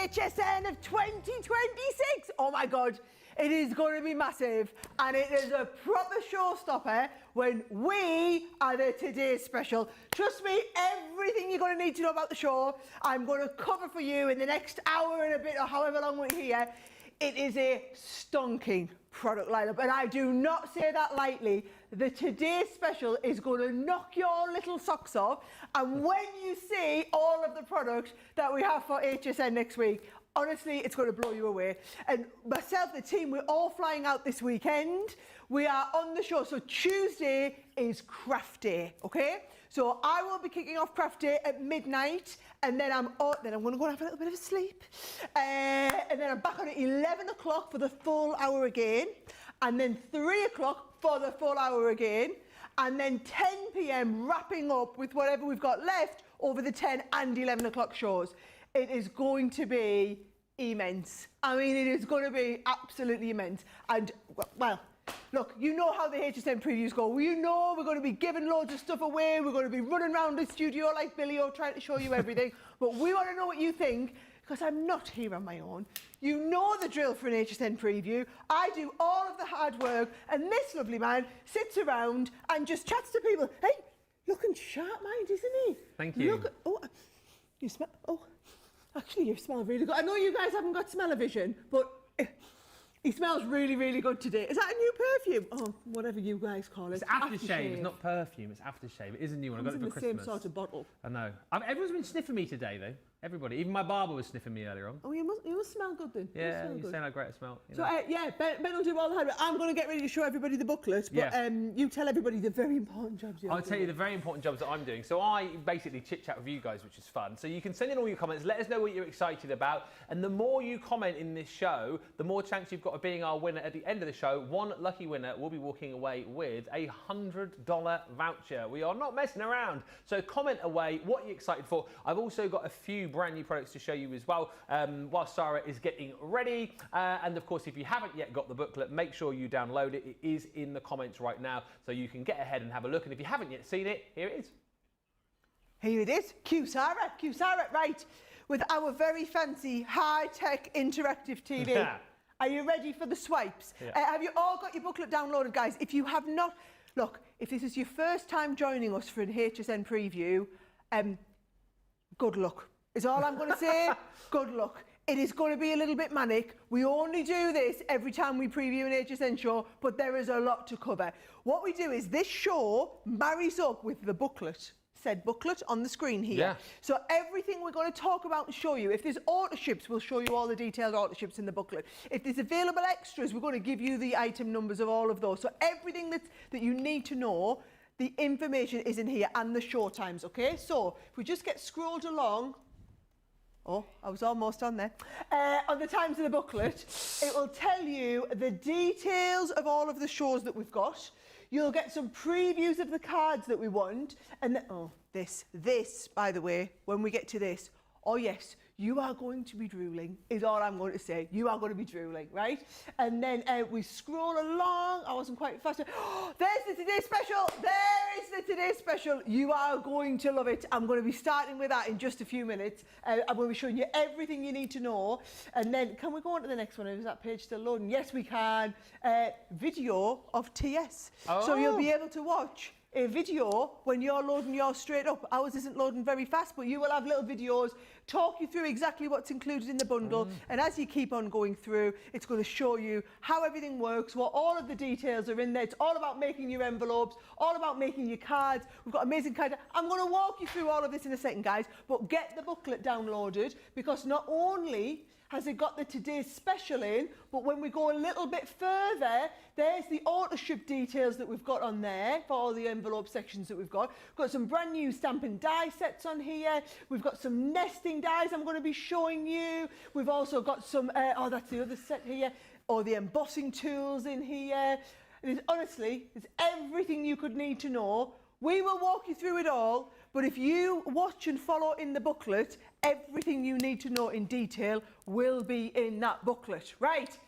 HSN of 2026. Oh my God, it is going to be massive, and it is a proper showstopper when we are the Today Special. Trust me, everything you're going to need to know about the show, I'm going to cover for you in the next hour and a bit, or however long we're here. It is a stonking product lineup, and I do not say that lightly. The Today Special is going to knock your little socks off, and when you see all of the products that we have for HSN next week, honestly, it's going to blow you away. And myself, the team, we're all flying out this weekend. We are on the show. So Tuesday is craft day, okay? So I will be kicking off craft day at midnight, and then I'm going to go and have a little bit of a sleep. And then I'm back on at 11 o'clock for the full hour again, and then 3 o'clock for the full hour again, and then 10 p.m. wrapping up with whatever we've got left over the 10 and 11 o'clock shows. It is going to be immense. I mean, it is going to be absolutely immense. And, well, look, you know how the HSN previews go. You know we're going to be giving loads of stuff away. We're going to be running around the studio like Billy O trying to show you everything. But we want to know what you think, because I'm not here on my own. You know the drill for an HSN preview. I do all of the hard work, and this lovely man sits around and just chats to people. Hey, looking sharp-minded, isn't he? Thank you. Look, oh, you smell... Oh. Actually, you smell really good. I know you guys haven't got smell-o-vision, but he smells really, really good today. Is that a new perfume? Oh, whatever you guys call it. It's aftershave. It's not perfume. It's aftershave. It is a new one. I got it for Christmas. In the same sort of bottle. I know. Everyone's been sniffing me today, though. Everybody. Even my barber was sniffing me earlier on. Oh, you must smell good then. Yeah, you're saying how great I smell. You know. So, yeah, Ben will do all the hard work. I'm going to get ready to show everybody the booklet, but you tell everybody the very important jobs you're doing. I'll tell you the very important jobs that I'm doing. So I basically chit-chat with you guys, which is fun. So you can send in all your comments. Let us know what you're excited about. And the more you comment in this show, the more chance you've got of being our winner at the end of the show. One lucky winner will be walking away with a $100 voucher. We are not messing around. So comment away what you're excited for. I've also got a few brand new products to show you as well while Sara is getting ready. And of course, if you haven't yet got the booklet, make sure you download it. It is in the comments right now, so you can get ahead and have a look. And if you haven't yet seen it, here it is. Here it is. Cue Sara, right, with our very fancy high-tech interactive TV. Are you ready for the swipes? Yeah. Have you all got your booklet downloaded, guys? If you have not, look, if this is your first time joining us for an HSN preview, good luck. Is all I'm going to say. Good luck. It is going to be a little bit manic. We only do this every time we preview an HSN show, but there is a lot to cover. What we do is this show marries up with the booklet. Said booklet on the screen here. Yeah. So everything we're going to talk about and show you. If there's autoships, we'll show you all the detailed autoships in the booklet. If there's available extras, we're going to give you the item numbers of all of those. So everything that you need to know, the information is in here, and the show times, okay? So if we just get scrolled along. Oh, I was almost on there. On the times of the booklet, it will tell you the details of all of the shows that we've got. You'll get some previews of the cards that we want. And this, by the way, when we get to this, oh yes, you are going to be drooling, is all I'm going to say. You are going to be drooling, right? And then we scroll along. I wasn't quite fast. Oh, there's the Today Special. There is the Today Special. You are going to love it. I'm going to be starting with that in just a few minutes. I'm going to be showing you everything you need to know. And then, can we go on to the next one? Is that page still loading? Yes, we can. Video of TS. Oh. So you'll be able to watch a video when you're loading yours straight up. Ours isn't loading very fast, but you will have little videos talk you through exactly what's included in the bundle. And as you keep on going through, it's going to show you how everything works, what all of the details are in there. It's all about making your envelopes, all about making your cards. We've got amazing cards. I'm going to walk you through all of this in a second, guys, but get the booklet downloaded, because not only has it got the Today's Special in, but when we go a little bit further, there's the auto ship details that we've got on there for all the envelope sections that we've got. We've got some brand new stamp and die sets on here. We've got some nesting dies I'm going to be showing you. We've also got some, oh, that's the other set here, or the embossing tools in here. Honestly, it's everything you could need to know. We will walk you through it all, but if you watch and follow in the booklet, everything you need to know in detail will be in that booklet. Right,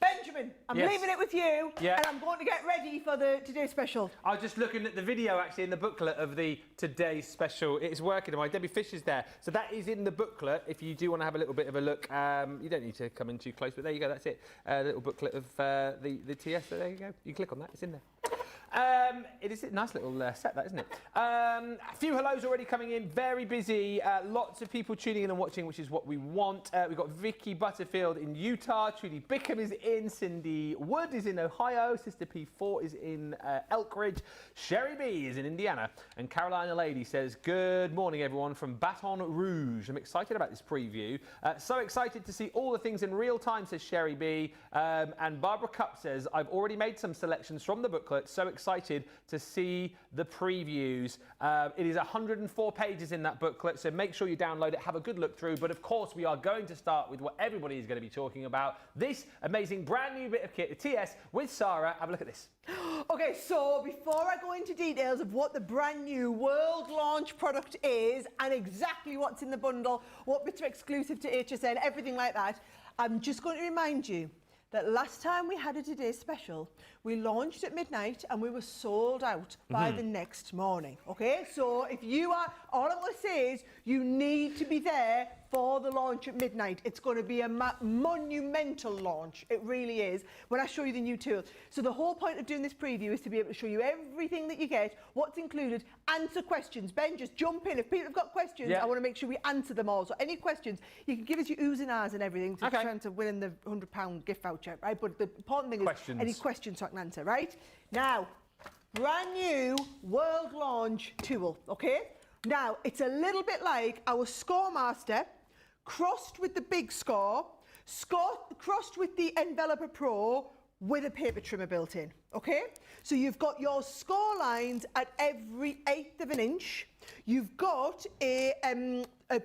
Benjamin, I'm leaving it with you, and I'm going to get ready for the Today Special. I was just looking at the video, actually, in the booklet of the Today Special. It's working. My Debbie Fish is there. So that is in the booklet. If you do want to have a little bit of a look, you don't need to come in too close, but there you go. That's it. A little booklet of the TS. So there you go. You click on that. It's in there. It is a nice little set, that, isn't it? A few hellos already coming in, very busy. Lots of people tuning in and watching, which is what we want. We've got Vicky Butterfield in Utah, Trudy Bickham is in, Cindy Wood is in Ohio, Sister P4 is in Elkridge, Sherry B is in Indiana, and Carolina Lady says, good morning, everyone, from Baton Rouge. I'm excited about this preview. So excited to see all the things in real time, says Sherry B. And Barbara Cup says, I've already made some selections from the booklet, so excited to see the previews. It is 104 pages in that booklet, so make sure you download it, have a good look through. But of course, we are going to start with what everybody is going to be talking about, this amazing brand new bit of kit, the TS with Sara. Have a look at this. Okay, so before I go into details of what the brand new world launch product is and exactly what's in the bundle, what bits are exclusive to HSN, everything like that, I'm just going to remind you that last time we had a Today Special, we launched at midnight and we were sold out by the next morning, okay? So if you are, all I'm going to say is you need to be there for the launch at midnight. It's going to be a monumental launch. It really is, when I show you the new tool. So the whole point of doing this preview is to be able to show you everything that you get, what's included, answer questions. Ben, just jump in. If people have got questions, I want to make sure we answer them all. So any questions, you can give us your oohs and ahs and everything to try to win the £100 gift voucher, right? But the important thing is any questions so I can answer, right? Now, brand new world launch tool, okay? Now, it's a little bit like our Scoremaster crossed with the Big Score, crossed with the Enveloper Pro with a paper trimmer built in, okay? So you've got your score lines at every 1/8 of an inch. You've got a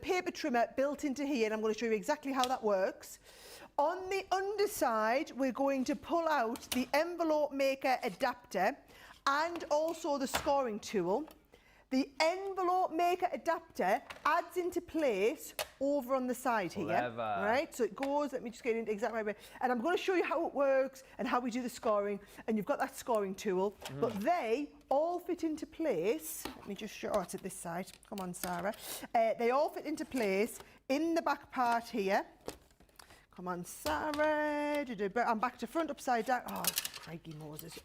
paper trimmer built into here, and I'm going to show you exactly how that works. On the underside, we're going to pull out the envelope maker adapter and also the scoring tool. The envelope maker adapter adds into place over on the side here, right? So it goes, let me just get into exactly right way. And I'm going to show you how it works and how we do the scoring. And you've got that scoring tool, but they all fit into place. Let me just show, it's at this side. Come on, Sara. They all fit into place in the back part here. Come on, Sara. I'm back to front, upside down. Oh, crikey Moses.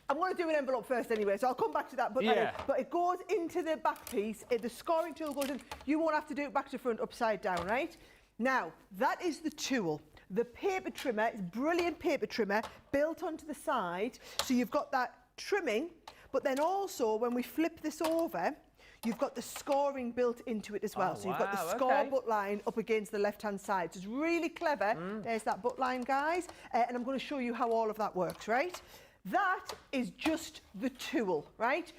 I'm going to do an envelope first anyway, so I'll come back to that. But, but it goes into the back piece. The scoring tool goes in. You won't have to do it back to front, upside down, right? Now, that is the tool. The paper trimmer is brilliant paper trimmer built onto the side. So you've got that trimming, but then also when we flip this over, you've got the scoring built into it as well. So you've got the score butt line up against the left-hand side. So it's really clever. There's that butt line, guys. And I'm going to show you how all of that works, right? That is just the tool, right?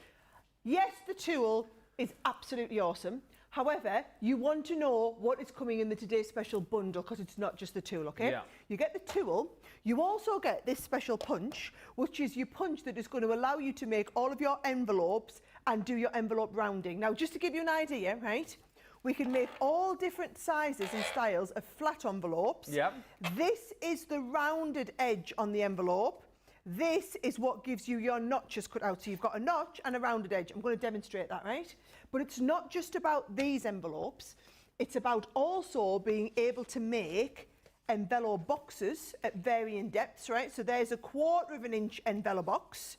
Yes, the tool is absolutely awesome. However, you want to know what is coming in the Today Special bundle because it's not just the tool, okay? Yeah. You get the tool. You also get this special punch, which is your punch that is going to allow you to make all of your envelopes and do your envelope rounding. Now, just to give you an idea, right? We can make all different sizes and styles of flat envelopes. Yeah. This is the rounded edge on the envelope. This is what gives you your notches cut out. So you've got a notch and a rounded edge. I'm going to demonstrate that, right? But it's not just about these envelopes. It's about also being able to make envelope boxes at varying depths, right? So there's a 1/4 inch envelope box.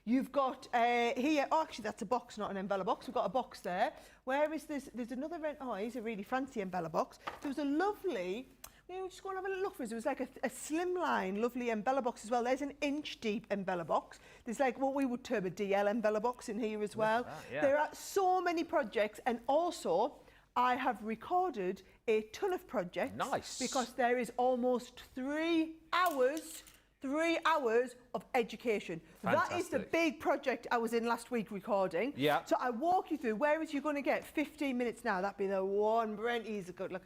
You've got here, oh, actually that's a box, not an envelope box. We've got a box there. Where is this? There's another, oh, here's a really fancy envelope box. There was a lovely, we're just going to have a little look for it. It was like a slimline, lovely envelope box as well. There's an inch deep envelope box. There's like what we would term a DL envelope box in here as well. There are so many projects, and also I have recorded a ton of projects. Nice. Because there is almost 3 hours of education. Fantastic. That is the big project I was in last week recording. Yeah. So I walk you through, whereas you're going to get 15 minutes now. That'd be the one, Brent, easy good. Look,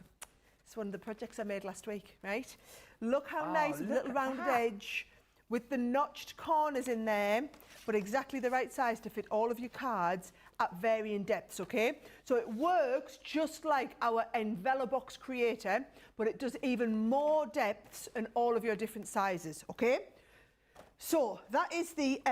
it's one of the projects I made last week, right? Look how nice, with a little rounded edge, with the notched corners in there, but exactly the right size to fit all of your cards at varying depths, okay? So it works just like our Envelobox Creator, but it does even more depths and all of your different sizes, okay? So that is the,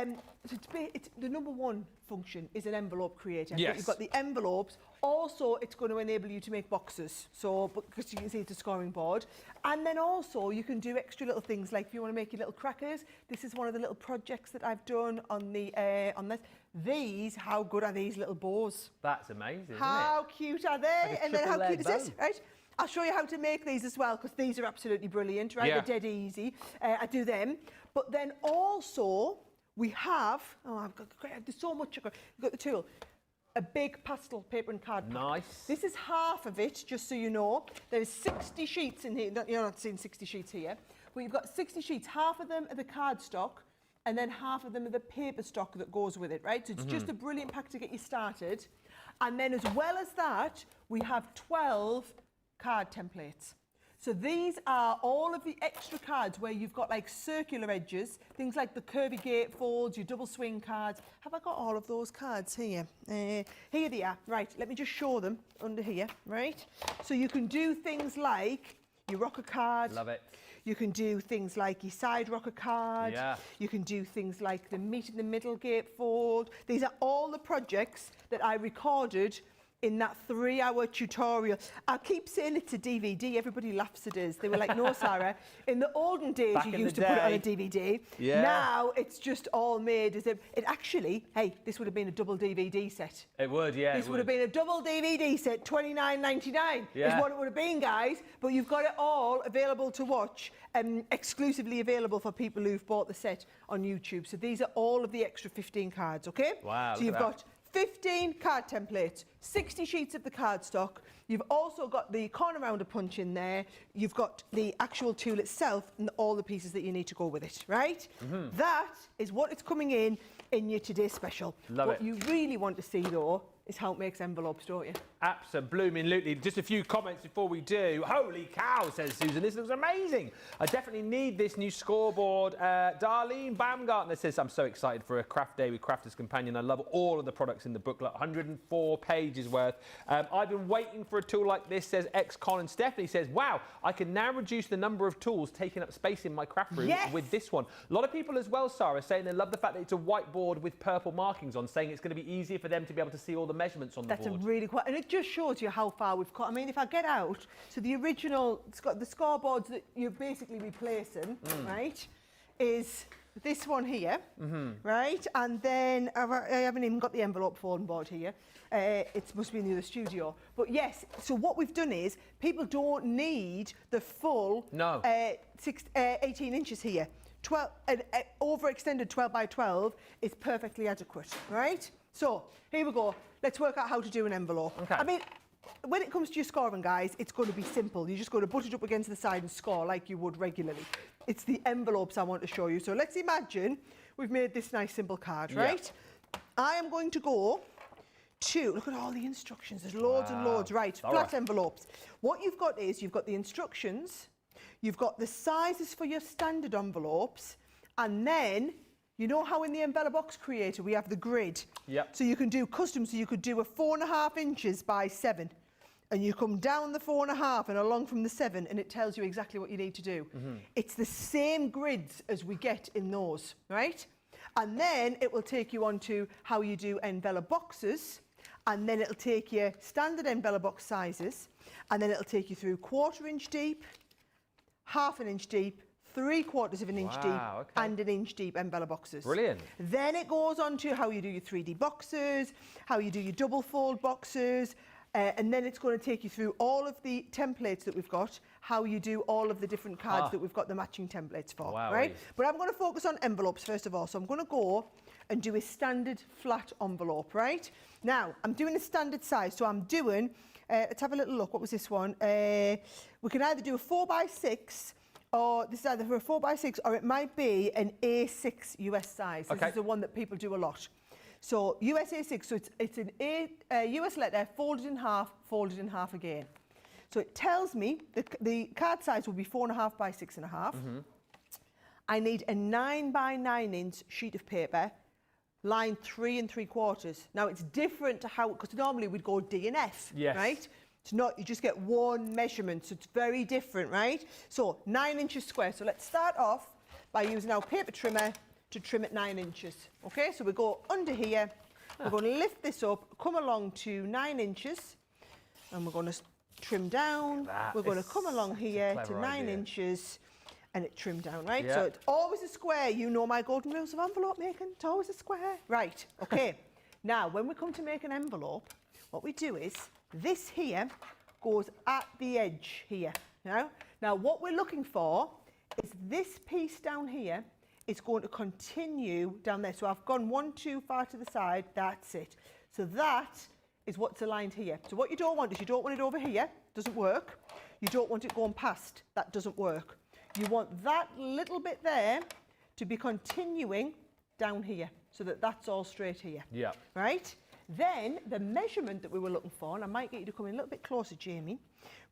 it's the number one function is an envelope creator. Yes. But you've got the envelopes. Also, it's going to enable you to make boxes. So, because you can see it's a scoring board. And then also, you can do extra little things, like if you want to make your little crackers. This is one of the little projects that I've done on the on this. These, how good are these little bows? That's amazing, How cute are they? Like a And then how triple cute is leg this, bow. right? I'll show you how to make these as well, because these are absolutely brilliant, right? Yeah. They're dead easy. I do them. But then also, we have, there's so much, you've got the tool, a big pastel paper and card pack. Nice. This is half of it, just so you know. There's 60 sheets in here. You're not seeing 60 sheets here. But you've got 60 sheets. Half of them are the card stock, and then half of them are the paper stock that goes with it, right? So it's just a brilliant pack to get you started. And then as well as that, we have 12 card templates. So these are all of the extra cards where you've got like circular edges, things like the curvy gatefolds, your double swing cards. Have I got all of those cards here? Here they are. Right, let me just show them under here, right? So you can do things like your rocker card. Love it. You can do things like your side rocker card. Yeah. You can do things like the meet in the middle gatefold. These are all the projects that I recorded in that 3-hour tutorial. I keep saying it's a DVD. Everybody laughs at us. They were like, no, Sarah. In the olden days, Back you in used the to put it on day. a DVD. Yeah. Now, it's just all made as if... It actually, hey, this would have been a double DVD set. It would, yeah. This would have been a double DVD set, $29.99 Yeah. is what it would have been, guys. But you've got it all available to watch, exclusively available for people who've bought the set on YouTube. So these are all of the extra 15 cards, okay? Wow, So look you've at got 15 card templates, 60 sheets of the cardstock. You've also got the corner rounder punch in there. You've got the actual tool itself and all the pieces that you need to go with it, right? That is what it's coming in your Today Special. Love what it. you really want to see, though, is how it makes envelopes, don't you? Absolutely. Just a few comments before we do. Holy cow, says Susan. This looks amazing. I definitely need this new scoreboard. Darlene Baumgartner says, I'm so excited for a craft day with Crafter's Companion. I love all of the products in the booklet. 104 pages worth. I've been waiting for a tool like this, says ex-Con. And Stephanie says, wow, I can now reduce the number of tools taking up space in my craft room with this one. A lot of people as well, Sarah, saying they love the fact that it's a whiteboard with purple markings on, saying it's going to be easier for them to be able to see all the mechanisms on the That's board. a really quite, and it just shows you how far we've come. I mean, if I get out, so the original, it's got the scoreboards that you're basically replacing, right, is this one here, right, and then I haven't even got the envelope folding board here. It must be in the other studio. But yes, so what we've done is people don't need the full 18 inches here. 12, overextended 12 by 12 is perfectly adequate, right? So here we go. Let's work out how to do an envelope. Okay. I mean, when it comes to your scoring, guys, it's going to be simple. You're just going to butt it up against the side and score like you would regularly. It's the envelopes I want to show you. So let's imagine we've made this nice simple card, right? I am going to go to, look at all the instructions. There's loads and loads, right? Flat envelopes. What you've got is you've got the instructions, you've got the sizes for your standard envelopes, and then you know how in the Envelobox Creator we have the grid? Yep. So you can do custom, so you could do a 4.5 inches by 7. And you come down the 4.5 and along from the 7, and it tells you exactly what you need to do. It's the same grids as we get in those, right? And then it will take you on to how you do envelope boxes, and then it'll take you standard envelope box sizes, and then it'll take you through 1/4 inch deep, 1/2 inch deep, 3/4 of an inch deep, and an inch deep envelope boxes. Brilliant. Then it goes on to how you do your 3D boxes, how you do your double fold boxes, and then it's going to take you through all of the templates that we've got, how you do all of the different cards that we've got the matching templates for, right? But I'm going to focus on envelopes first of all. So I'm going to go and do a standard flat envelope, right? Now, I'm doing a standard size, so I'm doing, let's have a little look. What was this one? We can either do a 4x6, or this is either for a 4x6, or it might be an A6 US size. This is the one that people do a lot. So US A6, so it's an US letter folded in half again. So it tells me the card size will be 4.5 by 6.5. I need a 9 by 9 inch sheet of paper, line 3 3/4. Now it's different to how, because normally we'd go D and F, yes. right? It's not, you just get one measurement, so it's very different, right? So 9 inches square. So let's start off by using our paper trimmer to trim at 9 inches. Okay, so we go under here, we're going to lift this up, come along to 9 inches, and we're going to trim down. We're going to come along here to 9 inches, and it trimmed down, right? Yeah. So it's always a square. You know my golden rules of envelope making. It's always a square. Right, okay. Now, when we come to make an envelope, what we do is, this here goes at the edge here. Now, what we're looking for is this piece down here is going to continue down there. So I've gone 1 too far to the side. That's it. So that is what's aligned here. So what you don't want is you don't want it over here. Doesn't work. You don't want it going past. That doesn't work. You want that little bit there to be continuing down here so that that's all straight here. Yeah. Right? Then the measurement that we were looking for, and I might get you to come in a little bit closer, Jamie.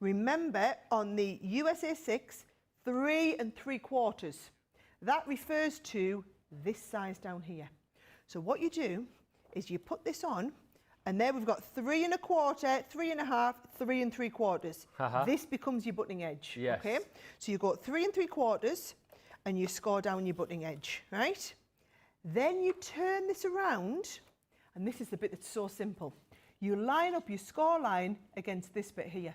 Remember on the USA 6, 3 3/4. That refers to this size down here. So what you do is you put this on, and there we've got 3 1/4, 3 1/2, 3 3/4. This becomes your buttoning edge. Yes. Okay? So you go 3 3/4 and you score down your buttoning edge, right? Then you turn this around, and this is the bit that's so simple. You line up your score line against this bit here.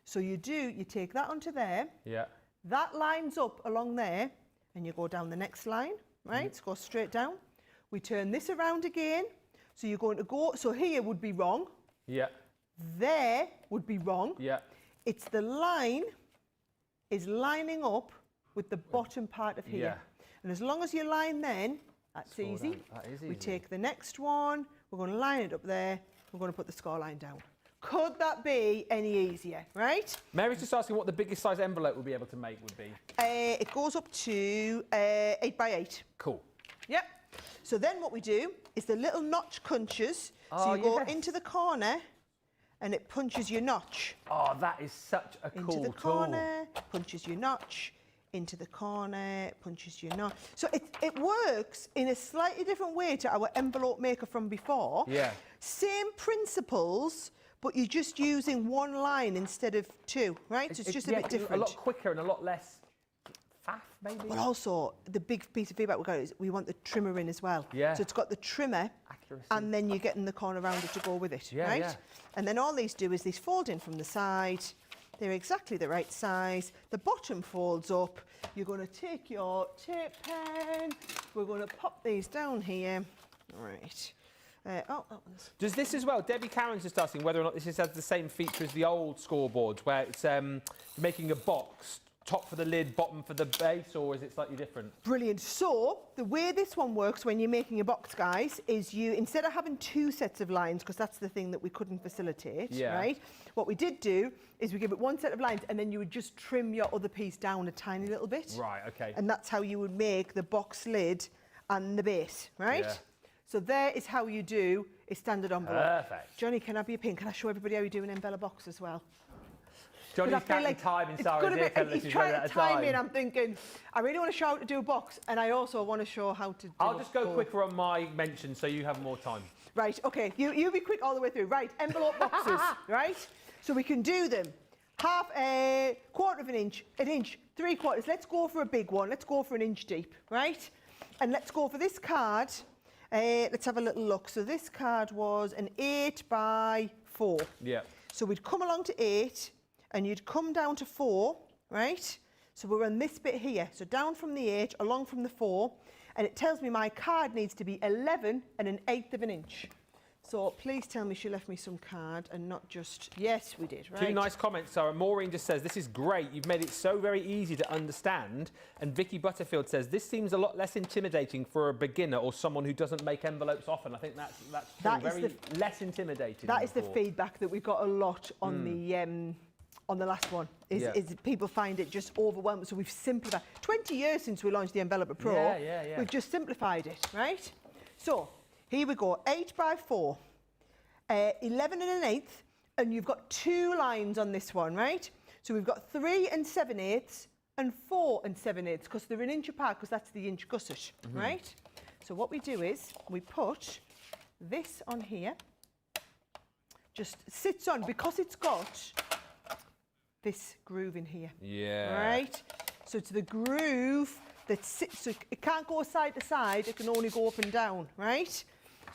So you take that onto there. Yeah. That lines up along there, and you go down the next line, right? Go straight down. We turn this around again. So you're going to go, so here would be wrong. Yeah. There would be wrong. Yeah. It's the line is lining up with the bottom part of here. Yeah. And as long as you line then, that's easy. That is easy. We take the next one, we're going to line it up there, we're going to put the score line down. Could that be any easier, right? Mary's just asking what the biggest size envelope we'll be able to make would be. It goes up to 8 by 8. Cool. Yep. So then what we do is the little notch punches. So you go into the corner and it punches your notch. Oh, that is such a cool tool. Into the corner, punches your notch. Into the corner, punches your notch. So it works in a slightly different way to our envelope maker from before. Yeah. Same principles, but you're just using one line instead of two, right? So it's just a bit different. A lot quicker and a lot less faff, maybe. But also, the big piece of feedback we got is we want the trimmer in as well. Yeah. So it's got the trimmer, accuracy, and then you're getting the corner rounder to go with it, right? Yeah. And then all these do is these fold in from the side. They're exactly the right size. The bottom folds up. You're going to take your tape pen. We're going to pop these down here. All right. That one's... Does this as well, Debbie Cameron's just asking whether or not this has the same feature as the old scoreboards, where it's making a box, top for the lid, bottom for the base, or is it slightly different? Brilliant. So the way this one works when you're making a box, guys, is you, instead of having 2 sets of lines, because that's the thing that we couldn't facilitate, right? What we did do is we give it 1 set of lines, and then you would just trim your other piece down a tiny little bit. Right, okay. And that's how you would make the box lid and the base, right? Yeah. So there is how you do a standard envelope. Perfect. Johnny, can I be a pin? Can I show everybody how you do an envelope box as well? Johnny's counting time in Sara's ear, telling us he's running out of time. Me and I'm thinking, I really want to show how to do a box, and I also want to show how to do I'll just go quicker on my mention so you have more time. Right, okay. You be quick all the way through. Right, envelope boxes, right? So we can do them. Half, quarter of an inch, 3/4. Let's go for a big one. Let's go for an inch deep, right? And let's go for this card. Let's have a little look. So this card was an 8 by 4. Yeah. So we'd come along to 8, and you'd come down to 4, right? So we're on this bit here. So down from the 8, along from the 4, and it tells me my card needs to be 11 1/8 of an inch. So please tell me she left me some card and not just, yes, we did, right? 2 nice comments, Sarah. Maureen just says, this is great. You've made it so very easy to understand. And Vicky Butterfield says, this seems a lot less intimidating for a beginner or someone who doesn't make envelopes often. I think that's less intimidating. That is the feedback that we got a lot on the last one, is people find it just overwhelming. So we've simplified. 20 years since we launched the Enveloper Pro, we've just simplified it, right? So here we go, 8 by 4, 11 1/8, and you've got 2 lines on this one, right? So we've got 3 7/8 and 4 7/8, because they're an inch apart, because that's the inch gusset, right? So what we do is we put this on here, just sits on, because it's got this groove in here. Yeah. Right? So it's the groove that sits, so it can't go side to side, it can only go up and down, right?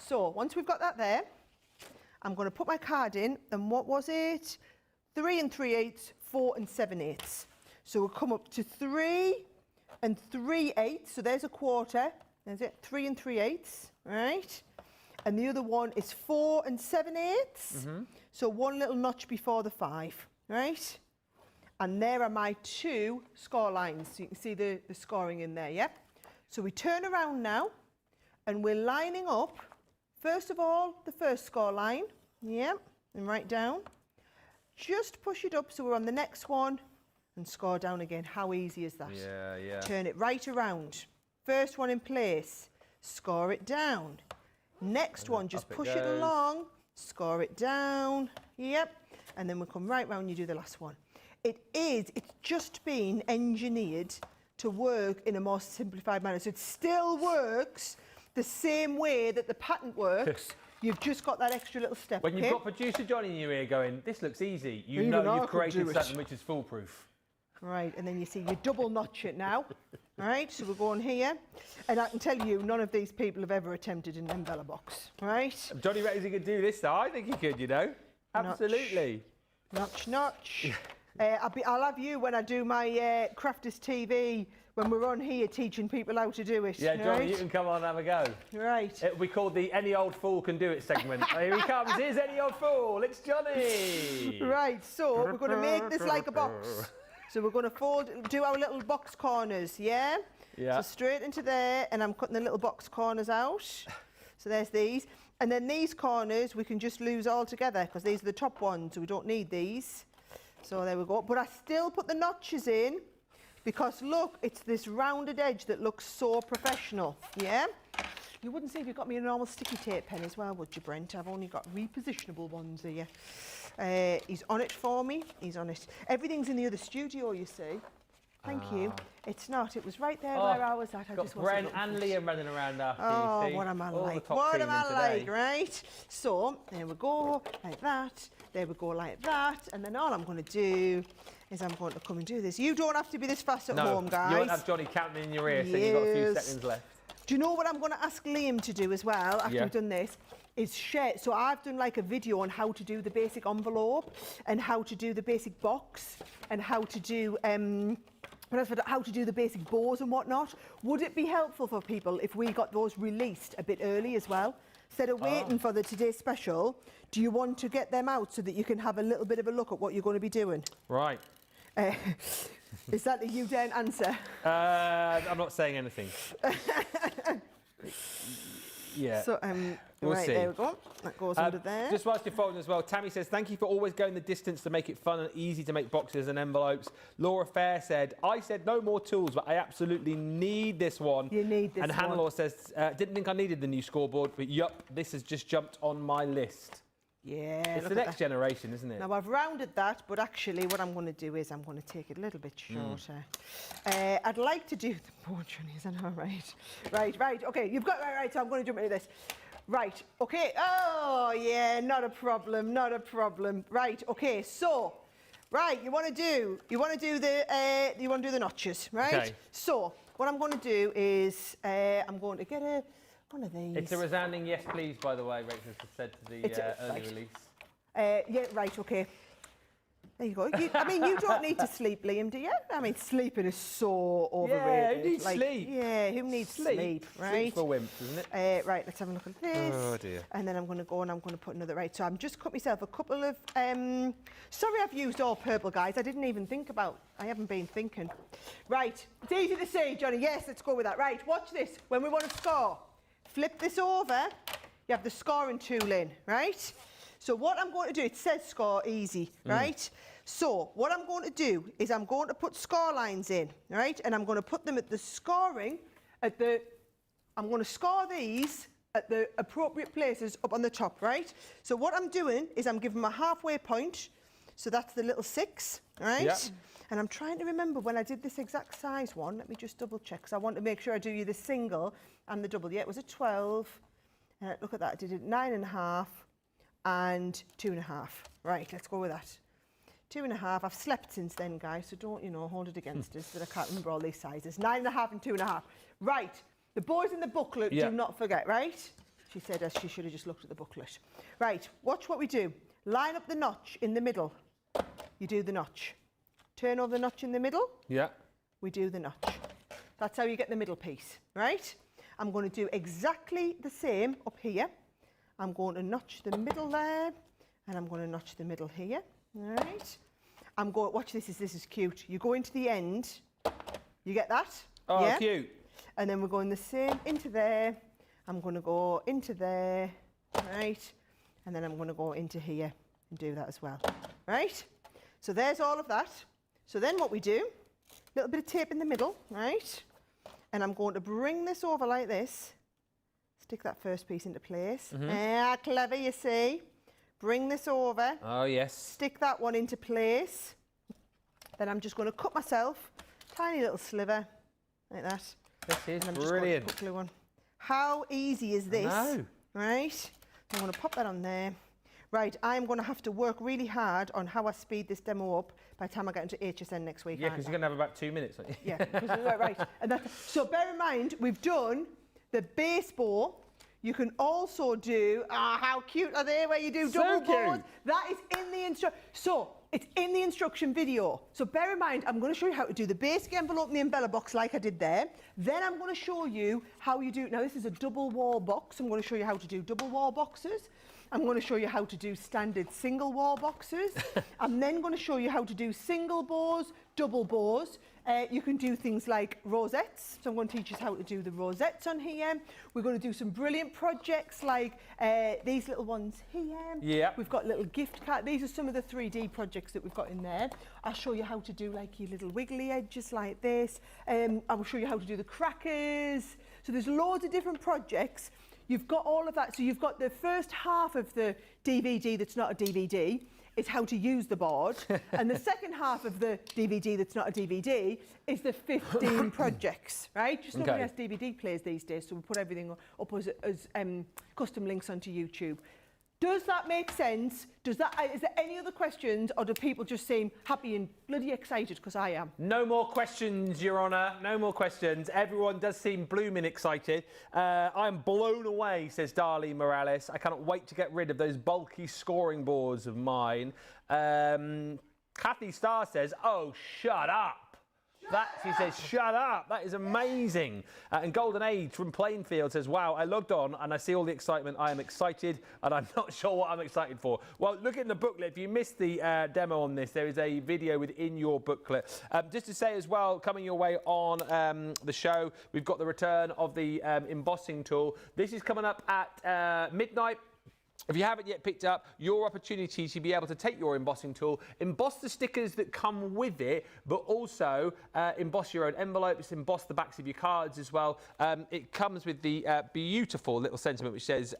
So once we've got that there, I'm going to put my card in, and what was it? 3 3/8, 4 7/8. So we'll come up to 3 3/8, so there's a quarter, there's it, 3 3/8, right? And the other one is 4 7/8, so one little notch before the 5, right? And there are my 2 score lines, so you can see the scoring in there, yeah? So we turn around now, and we're lining up, first of all, the first score line, yeah, and right down. Just push it up so we're on the next one, and score down again. How easy is that? Yeah, yeah. Turn it right around. First one in place, score it down. Next one, just push it along, score it down, yep. And then we'll come right round, you do the last one. It's just been engineered to work in a more simplified manner. So it still works the same way that the pattern works. You've just got that extra little step. When you've got producer Johnny in your ear going, this looks easy, you Even know I you've could created do it. something which is foolproof. Right, and then you see you double notch it now. All right, so we're going here. And I can tell you, none of these people have ever attempted an umbrella box, right? Johnny reckons he could do this though. I think he could, you know. Absolutely. Notch, notch. I'll have you when I do my Crafters TV, when we're on here teaching people how to do it. Yeah, Johnny, right? you can come on and have a go. Right. It'll be called the Any Old Fool Can Do It segment. Here he comes. Here's Any Old Fool. It's Johnny. Right, so we're going to make this like a box. So we're going to do our little box corners, yeah? Yeah. So straight into there, and I'm cutting the little box corners out. So there's these. And then these corners we can just lose all together, because these are the top ones, so we don't need these. So there we go. But I still put the notches in, because look, it's this rounded edge that looks so professional, yeah? You wouldn't say if you got me a normal sticky tape pen as well, would you, Brent? I've only got repositionable ones here. He's on it for me. He's on it. Everything's in the other studio, you see. Thank you. It's not. It was right there where I was at. I just wasn't Brent and Liam running around after you. Oh, see? what am I All the like? top What team am in I today. like, right? So, there we go, like that. There we go, like that. And then all I'm going to do is I'm going to come and do this. You don't have to be this fast at home, guys. You won't have Johnny counting in your ear, so you've got a few seconds left. Do you know what I'm going to ask Liam to do as well after we've done this? Is share. So I've done like a video on how to do the basic envelope and how to do the basic box and how to do how to do the basic bows and whatnot. Would it be helpful for people if we got those released a bit early as well? Instead of waiting for the Today Special, do you want to get them out so that you can have a little bit of a look at what you're going to be doing? Right. Is that the you don't answer? I'm not saying anything. Yeah. So, We'll right, see. there we go. That goes under there. Just whilst you're folding as well, Tammy says, thank you for always going the distance to make it fun and easy to make boxes and envelopes. Laura Fair said, I said no more tools, but I absolutely need this one. You need this and one. Hannah Law says, didn't think I needed the new scoreboard, but yup, this has just jumped on my list. Yeah, It's look the at next that. generation, isn't it? Now I've rounded that, but actually what I'm going to do is I'm going to take it a little bit shorter. I'd like to do the board, Johnny, is that all right? Right, okay, you've got, right, so I'm going to jump into this. Right, okay, oh yeah, not a problem. Right, okay, so, right, you want to do the notches, right? Okay. So, what I'm going to do is, I'm going to get one of these. It's a resounding yes, please, by the way, Rachel said to the early release. Yeah, right, okay. There you go. I mean, you don't need to sleep, Liam, do you? I mean, sleeping is so overrated. Yeah, who needs sleep? Yeah, who needs sleep, right? Sleep for wimps, isn't it? Right, let's have a look at this. Oh, dear. And then I'm going to go and I'm going to put another, right, so I'm just cut myself a couple of, sorry I've used all purple, guys. I didn't even think about, I haven't been thinking. Right, it's easy to see, Johnny. Yes, let's go with that. Right, watch this. When we want to score, flip this over, you have the scoring tool in, right? So what I'm going to do, it says score easy, right? So what I'm going to do is I'm going to put score lines in, right? And I'm going to put them at the scoring, I'm going to score these at the appropriate places up on the top, right? So what I'm doing is I'm giving them a halfway point. So that's the little 6, right? Yeah. And I'm trying to remember when I did this exact size one. Let me just double check, because I want to make sure I do you the single and the double. Yeah, it was a 12. Look at that, I did it 9.5 and 2.5. Right, let's go with that. 2.5. I've slept since then, guys, so don't, you know, hold it against us that I can't remember all these sizes. 9.5 and 2.5. Right, the boys in the booklet, do not forget, right? She said as she should have just looked at the booklet. Right, watch what we do. Line up the notch in the middle. You do the notch. Turn over the notch in the middle. Yeah. We do the notch. That's how you get the middle piece, right? I'm going to do exactly the same up here. I'm going to notch the middle there, and I'm going to notch the middle here. All right. I'm going. Watch this. This is cute. You go into the end. You get that? Oh, yeah? Cute. And then we're going the same into there. I'm going to go into there, right? And then I'm going to go into here and do that as well, right? So there's all of that. So then what we do, a little bit of tape in the middle, right? And I'm going to bring this over like this. Stick that first piece into place. Clever, you see. Bring this over. Oh, yes. Stick that one into place. Then I'm just going to cut myself tiny little sliver like that. This is brilliant. Just put glue on. How easy is this? Right? I'm going to pop that on there. Right, I'm going to have to work really hard on how I speed this demo up by the time I get into HSN next week. Yeah, because you're going to have about 2 minutes, aren't you? Yeah, right. And so bear in mind, we've done the base bow. You can also do, how cute are they, where you do double bows. That is in the instruction. So it's in the instruction video. So bear in mind, I'm going to show you how to do the basic envelope and the umbrella box like I did there. Then I'm going to show you how you do, now this is a double wall box. I'm going to show you how to do double wall boxes. I'm going to show you how to do standard single wall boxes. I'm then going to show you how to do single bows, double bows. You can do things like rosettes. So I'm going to teach you how to do the rosettes on here. We're going to do some brilliant projects like these little ones here. Yeah. We've got little gift cards. These are some of the 3D projects that we've got in there. I'll show you how to do like your little wiggly edges like this. I will show you how to do the crackers. So there's loads of different projects. You've got all of that. So you've got the first half of the DVD that's not a DVD is how to use the board. And the second half of the DVD that's not a DVD is the 15 projects, right? Just nobody has DVD players these days, so we put everything up as custom links onto YouTube. Does that make sense? Is there any other questions, or do people just seem happy and bloody excited, because I am? No more questions, Your Honour. No more questions. Everyone does seem blooming excited. I'm blown away, says Darlene Morales. I cannot wait to get rid of those bulky scoring boards of mine. Kathy Starr says, oh, shut up. She says, shut up. That is amazing. And Golden Age from Plainfield says, wow, I logged on and I see all the excitement. I am excited and I'm not sure what I'm excited for. Well, look in the booklet. If you missed the demo on this, there is a video within your booklet. Just to say as well, coming your way on the show, we've got the return of the embossing tool. This is coming up at midnight. If you haven't yet picked up, your opportunity to be able to take your embossing tool, emboss the stickers that come with it, but also emboss your own envelopes, emboss the backs of your cards as well. It comes with the beautiful little sentiment which says,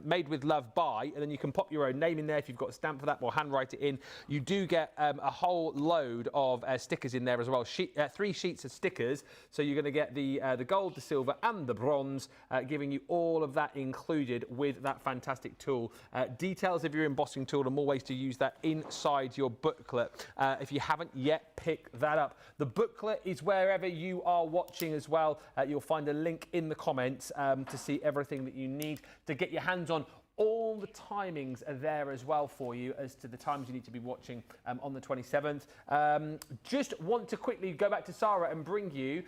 made with love by, and then you can pop your own name in there if you've got a stamp for that, or handwrite it in. You do get a whole load of stickers in there as well, 3 sheets of stickers. So you're going to get the gold, the silver and the bronze, giving you all of that included with that fantastic tool. Details of your embossing tool and more ways to use that inside your booklet if you haven't yet picked that up. The booklet is wherever you are watching as well. You'll find a link in the comments to see everything that you need to get your hands on. All the timings are there as well for you as to the times you need to be watching on the 27th. Just want to quickly go back to Sara and bring you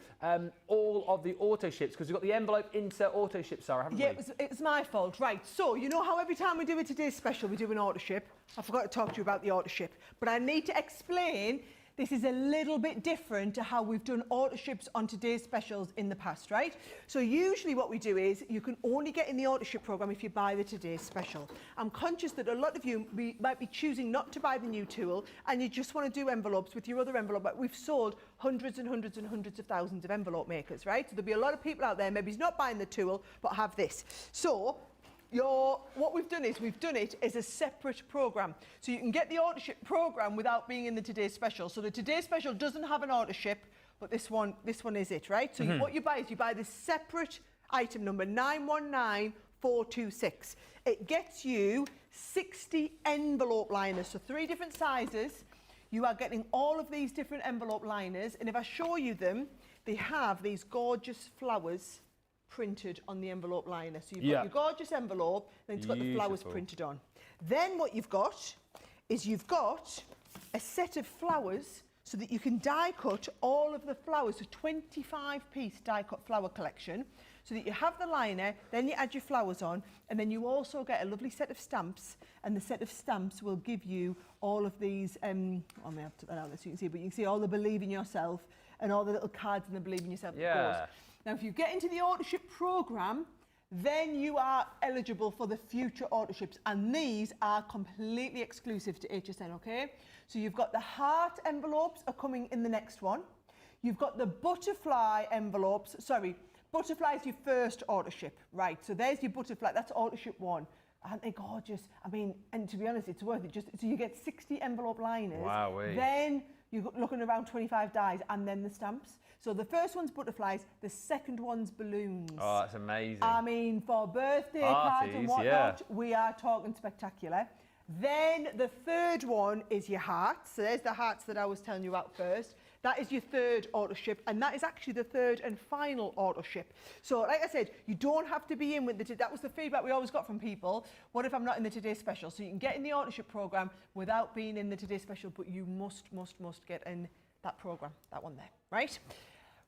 all of the auto ships, because we've got the envelope insert auto ship, Sara, haven't we? Yeah, it was my fault. Right, so you know how every time we do a Today's Special, we do an auto ship? I forgot to talk to you about the auto ship, but I need to explain. This is a little bit different to how we've done auto ships on Today's Specials in the past, right? So usually what we do is you can only get in the auto ship programme if you buy the Today's Special. I'm conscious that a lot of you might be choosing not to buy the new tool and you just want to do envelopes with your other envelope, but we've sold hundreds and hundreds and hundreds of thousands of envelope makers, right? So there'll be a lot of people out there, maybe not buying the tool, but have this. So what we've done is we've done it as a separate programme. So you can get the authorship programme without being in the Today's Special. So the Today's Special doesn't have an authorship, but this one is it, right? So what you buy is you buy this separate item number 919426. It gets you 60 envelope liners, so 3 different sizes. You are getting all of these different envelope liners, and if I show you them, they have these gorgeous flowers printed on the envelope liner. So you've got your gorgeous envelope, then it's got the flowers printed on. Then what you've got is you've got a set of flowers so that you can die cut all of the flowers, a 25-piece die cut flower collection, so that you have the liner, then you add your flowers on, and then you also get a lovely set of stamps, and the set of stamps will give you all of these, I may have to put that out there so you can see, but you can see all the Believe in Yourself and all the little cards in the Believe in Yourself, of course. Now, if you get into the authorship programme, then you are eligible for the future authorships, and these are completely exclusive to HSN, okay? So you've got the heart envelopes are coming in the next one. You've got the butterfly envelopes, butterfly is your first authorship, right? So there's your butterfly, that's authorship 1. Aren't they gorgeous? I mean, and to be honest, it's worth it. So you get 60 envelope liners. Wow. Then you're looking around 25 dies, and then the stamps. So the first one's butterflies, the second one's balloons. Oh, that's amazing. I mean, for birthday cards and whatnot, we are talking spectacular. Then the third one is your hearts. So there's the hearts that I was telling you about first. That is your third authorship, and that is actually the third and final authorship. So, like I said, you don't have to be in with the... That was the feedback we always got from people. What if I'm not in the Today's Special? So you can get in the authorship programme without being in the Today's Special, but you must get in that programme, that one there, right?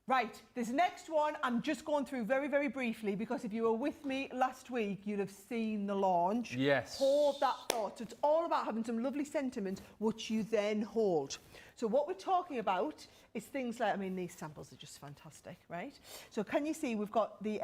Right, this next one I'm just going through very, very briefly, because if you were with me last week, you'd have seen the launch. Yes. Hold that thought. So it's all about having some lovely sentiment, which you then hold. So what we're talking about is things like, I mean, these samples are just fantastic, right? So can you see we've got the,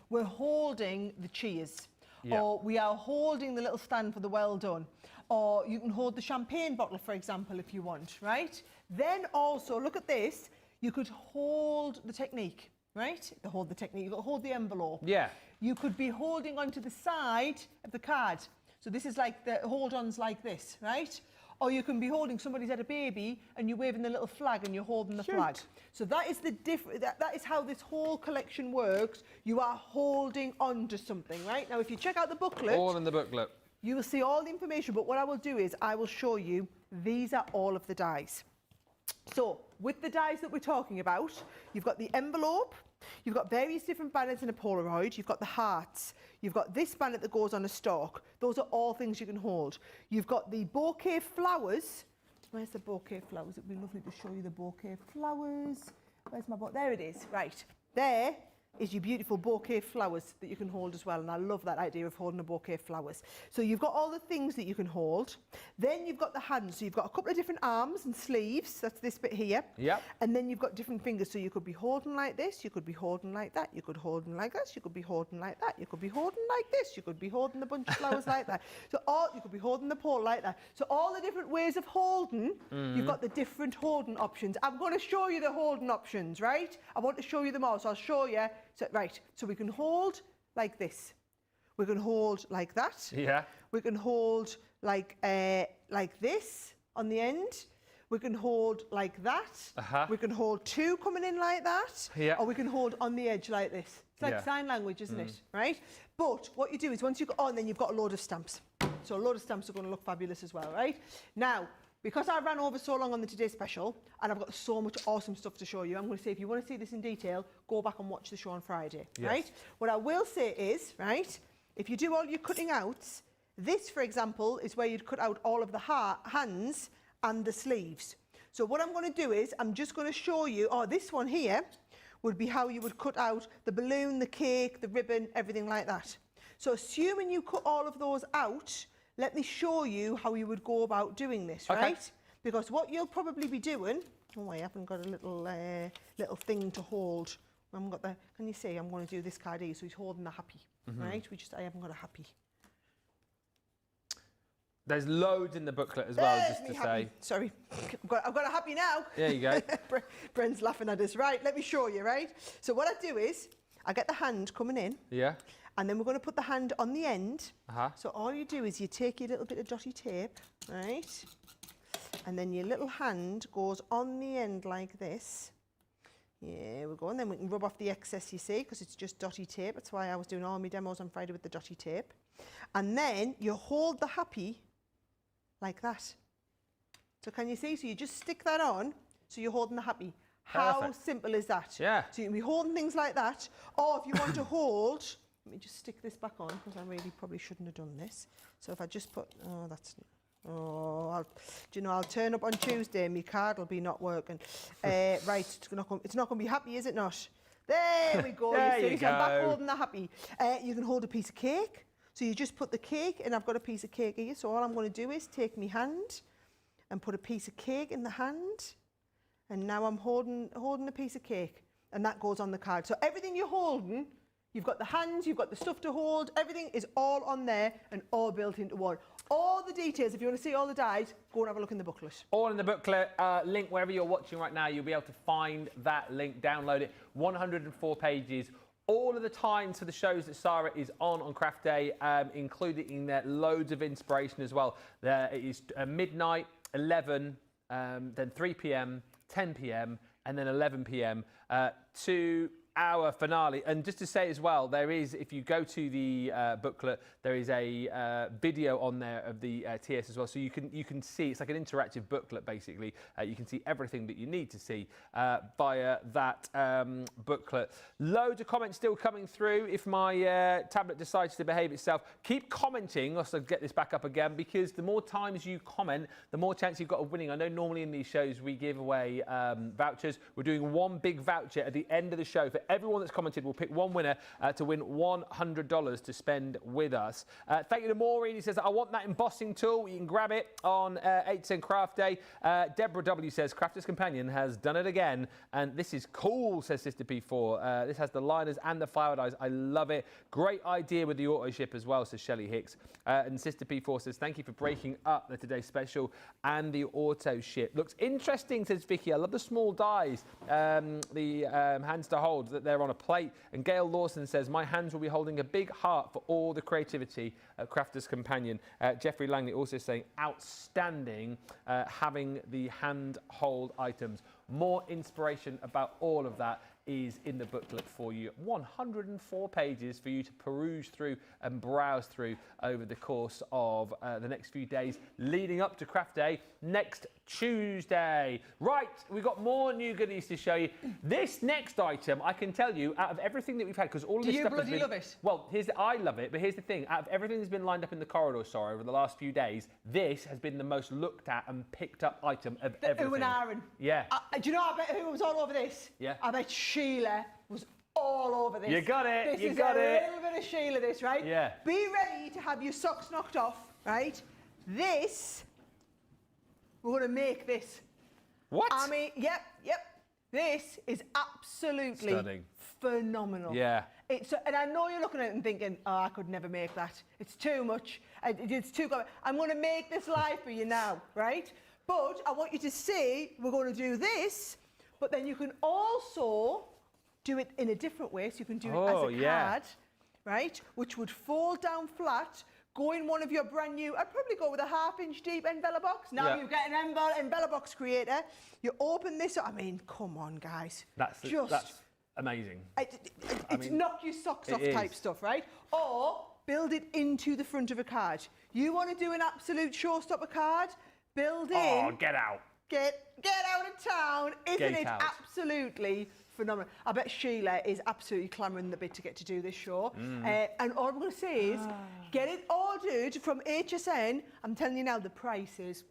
we're holding the cheers, or we are holding the little stand for the well done, or you can hold the champagne bottle, for example, if you want, right? Then also, look at this. You could hold the technique, right? Hold the technique, you could hold the envelope. Yeah. You could be holding onto the side of the card. So this is like the hold-ons like this, right? Or you can be holding, somebody's had a baby and you're waving the little flag and you're holding the flag. So that is the that is how this whole collection works. You are holding on to something, right? Now, if you check out the booklet. All in the booklet. You will see all the information, but what I will do is I will show you, these are all of the dies. So, with the dies that we're talking about, you've got the envelope, you've got various different banners in a Polaroid, you've got the hearts, you've got this banner that goes on a stalk. Those are all things you can hold. You've got the bouquet flowers. Where's the bouquet flowers? It'd be lovely to show you the bouquet flowers. Where's my book? There it is. Right. There is your beautiful bouquet flowers that you can hold as well, and I love that idea of holding a bouquet of flowers. So you've got all the things that you can hold. Then you've got the hands, so you've got a couple of different arms and sleeves, that's this bit here. Yep. And then you've got different fingers, so you could be holding like this, you could be holding like that, you could holding like this, you could be holding like that, you could be holding like this, you could be holding the bunch of flowers like that. So you could be holding the pole like that. So all the different ways of holding, you've got the different holding options. I'm going to show you the holding options, right? I want to show you them all, so I'll show you. So, right, so we can hold like this. We can hold like that. Yeah. We can hold like this on the end. We can hold like that. We can hold two coming in like that. Yeah. Or we can hold on the edge like this. It's like sign language, isn't it? Right? But what you do is once you go on, then you've got a load of stamps. So a load of stamps are going to look fabulous as well, right? Now, because I ran over so long on the Today Special, and I've got so much awesome stuff to show you, I'm going to say, if you want to see this in detail, go back and watch the show on Friday, right? What I will say is, right, if you do all your cutting outs, this, for example, is where you'd cut out all of the hands and the sleeves. So what I'm going to do is, I'm just going to show you, this one here would be how you would cut out the balloon, the cake, the ribbon, everything like that. So assuming you cut all of those out, let me show you how you would go about doing this, right? Because what you'll probably be doing... Oh, I haven't got a little thing to hold. I haven't got the... Can you see? I'm going to do this card here, so he's holding the happy, right? I haven't got a happy. There's loads in the booklet as well, just to say. Sorry, I've got a happy now. There you go. Bren's laughing at us. Right, let me show you, right? So what I do is, I get the hand coming in. Yeah. And then we're going to put the hand on the end. Uh-huh. So all you do is you take your little bit of dotty tape, right? And then your little hand goes on the end like this. Yeah, we go. And then we can rub off the excess, you see, because it's just dotty tape. That's why I was doing all my demos on Friday with the dotty tape. And then you hold the happy like that. So can you see? So you just stick that on, so you're holding the happy. How Perfect. simple is that? Yeah. So you can be holding things like that. Or if you want to hold, let me just stick this back on, because I really probably shouldn't have done this. So if I just put, I'll turn up on Tuesday and my card will be not working. Right, it's not going to be happy, is it not? There we go. There you see, you so I'm back go. holding the happy. You can hold a piece of cake. So you just put the cake, and I've got a piece of cake here. So all I'm going to do is take my hand and put a piece of cake in the hand. And now I'm holding a piece of cake, and that goes on the card. So everything you're holding, you've got the hands, you've got the stuff to hold, everything is all on there and all built into one. All the details, if you want to see all the dies, go and have a look in the booklet. All in the booklet, link wherever you're watching right now, you'll be able to find that link, download it, 104 pages. All of the times for the shows that Sara is on Craft Day, included in there, loads of inspiration as well. There it is midnight, 11, then 3 p.m, 10 p.m, and then 11 p.m, 2-hour finale. And just to say as well, there is, if you go to the booklet, there is a video on there of the TS as well, so you can see. It's like an interactive booklet basically. You can see everything that you need to see via that booklet. Loads of comments still coming through. If my tablet decides to behave itself, keep commenting. Also get this back up again, because the more times you comment, the more chance you've got of winning. I know normally in these shows we give away vouchers. We're doing one big voucher at the end of the show. For everyone that's commented, we'll pick one winner to win $100 to spend with us. Thank you to Maureen. He says, I want that embossing tool. You can grab it on HSN Craft Day. Deborah W says, Crafter's Companion has done it again. And this is cool, says Sister P4. This has the liners and the flower dies. I love it. Great idea with the auto ship as well, says Shelley Hicks. And Sister P4 says, thank you for breaking up the Today Special and the auto ship. Looks interesting, says Vicky. I love the small dies, the hands to hold, that they're on a plate. And Gail Lawson says, my hands will be holding a big heart for all the creativity at Crafter's Companion. Jeffrey Langley also saying, outstanding having the hand hold items. More inspiration about all of that is in the booklet for you. 104 pages for you to peruse through and browse through over the course of the next few days leading up to Craft Day next Tuesday. Right, we've got more new goodies to show you. This next item, I can tell you, out of everything that we've had, because all of this stuff has been... Do you bloody love it? Well, I love it, but here's the thing. Out of everything that's been lined up in the corridor, Sara, over the last few days, this has been the most looked at and picked up item of everything. Ooh and Aaron. Yeah. Do you know, I bet who was all over this? Yeah. I bet Sheila was all over this. You got it. This you is got a it. little bit of Sheila, this, right? Yeah. Be ready to have your socks knocked off, right? This, we're going to make this. What? I mean, yep. This is absolutely stunning. Phenomenal. Yeah. And I know you're looking at it and thinking, oh, I could never make that. It's too much. It's too good. I'm going to make this live for you now, right? But I want you to see, we're going to do this, but then you can also do it in a different way. So you can do it as a card, right? Which would fold down flat, go in one of your brand new, I'd probably go with a 1/2-inch deep envelope box. Now you get an envelope box creator. You open this up. I mean, come on, guys. That's amazing. It's knock your socks off type stuff, right? Or build it into the front of a card. You want to do an absolute showstopper card? Build in. Oh, get out. Get out of town. Isn't it absolutely phenomenal? I bet Sheila is absolutely clamouring the bit to get to do this show. And all I'm going to say is, get it ordered from HSN. I'm telling you now, the price is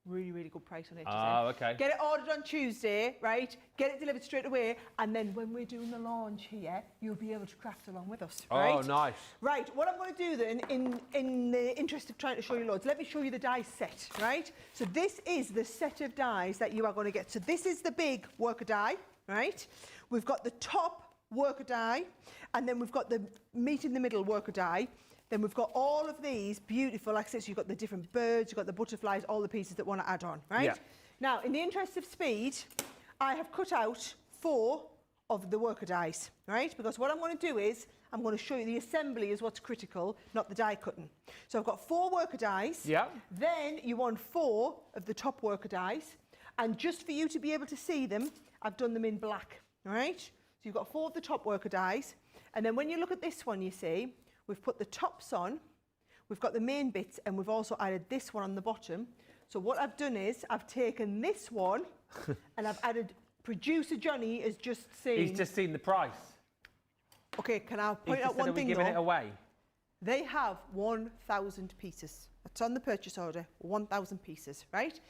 really, really good price on HSN. Oh, okay. Get it ordered on Tuesday, right? Get it delivered straight away. And then when we're doing the launch here, you'll be able to craft along with us, right? Oh, nice. Right, what I'm going to do then, in the interest of trying to show you loads, let me show you the die set, right? So this is the set of dies that you are going to get. So this is the big worker die, right? We've got the top worker die, and then we've got the meet in the middle worker die. Then we've got all of these beautiful accents. You've got the different birds, you've got the butterflies, all the pieces that want to add on, right? Yeah. Now, in the interest of speed, I have cut out 4 of the worker dies, right? Because what I'm going to do is, I'm going to show you the assembly is what's critical, not the die cutting. So I've got 4 worker dies. Yeah. Then you want 4 of the top worker dies. And just for you to be able to see them, I've done them in black, all right? So you've got 4 of the top worker dies. And then when you look at this one, you see, we've put the tops on, we've got the main bits, and we've also added this one on the bottom. So what I've done is, I've taken this one, and I've added, producer Johnny has just seen... He's just seen the price. Okay, can I point He's out just one said, thing are we giving it away? They have 1,000 pieces. That's on the purchase order, 1,000 pieces, right?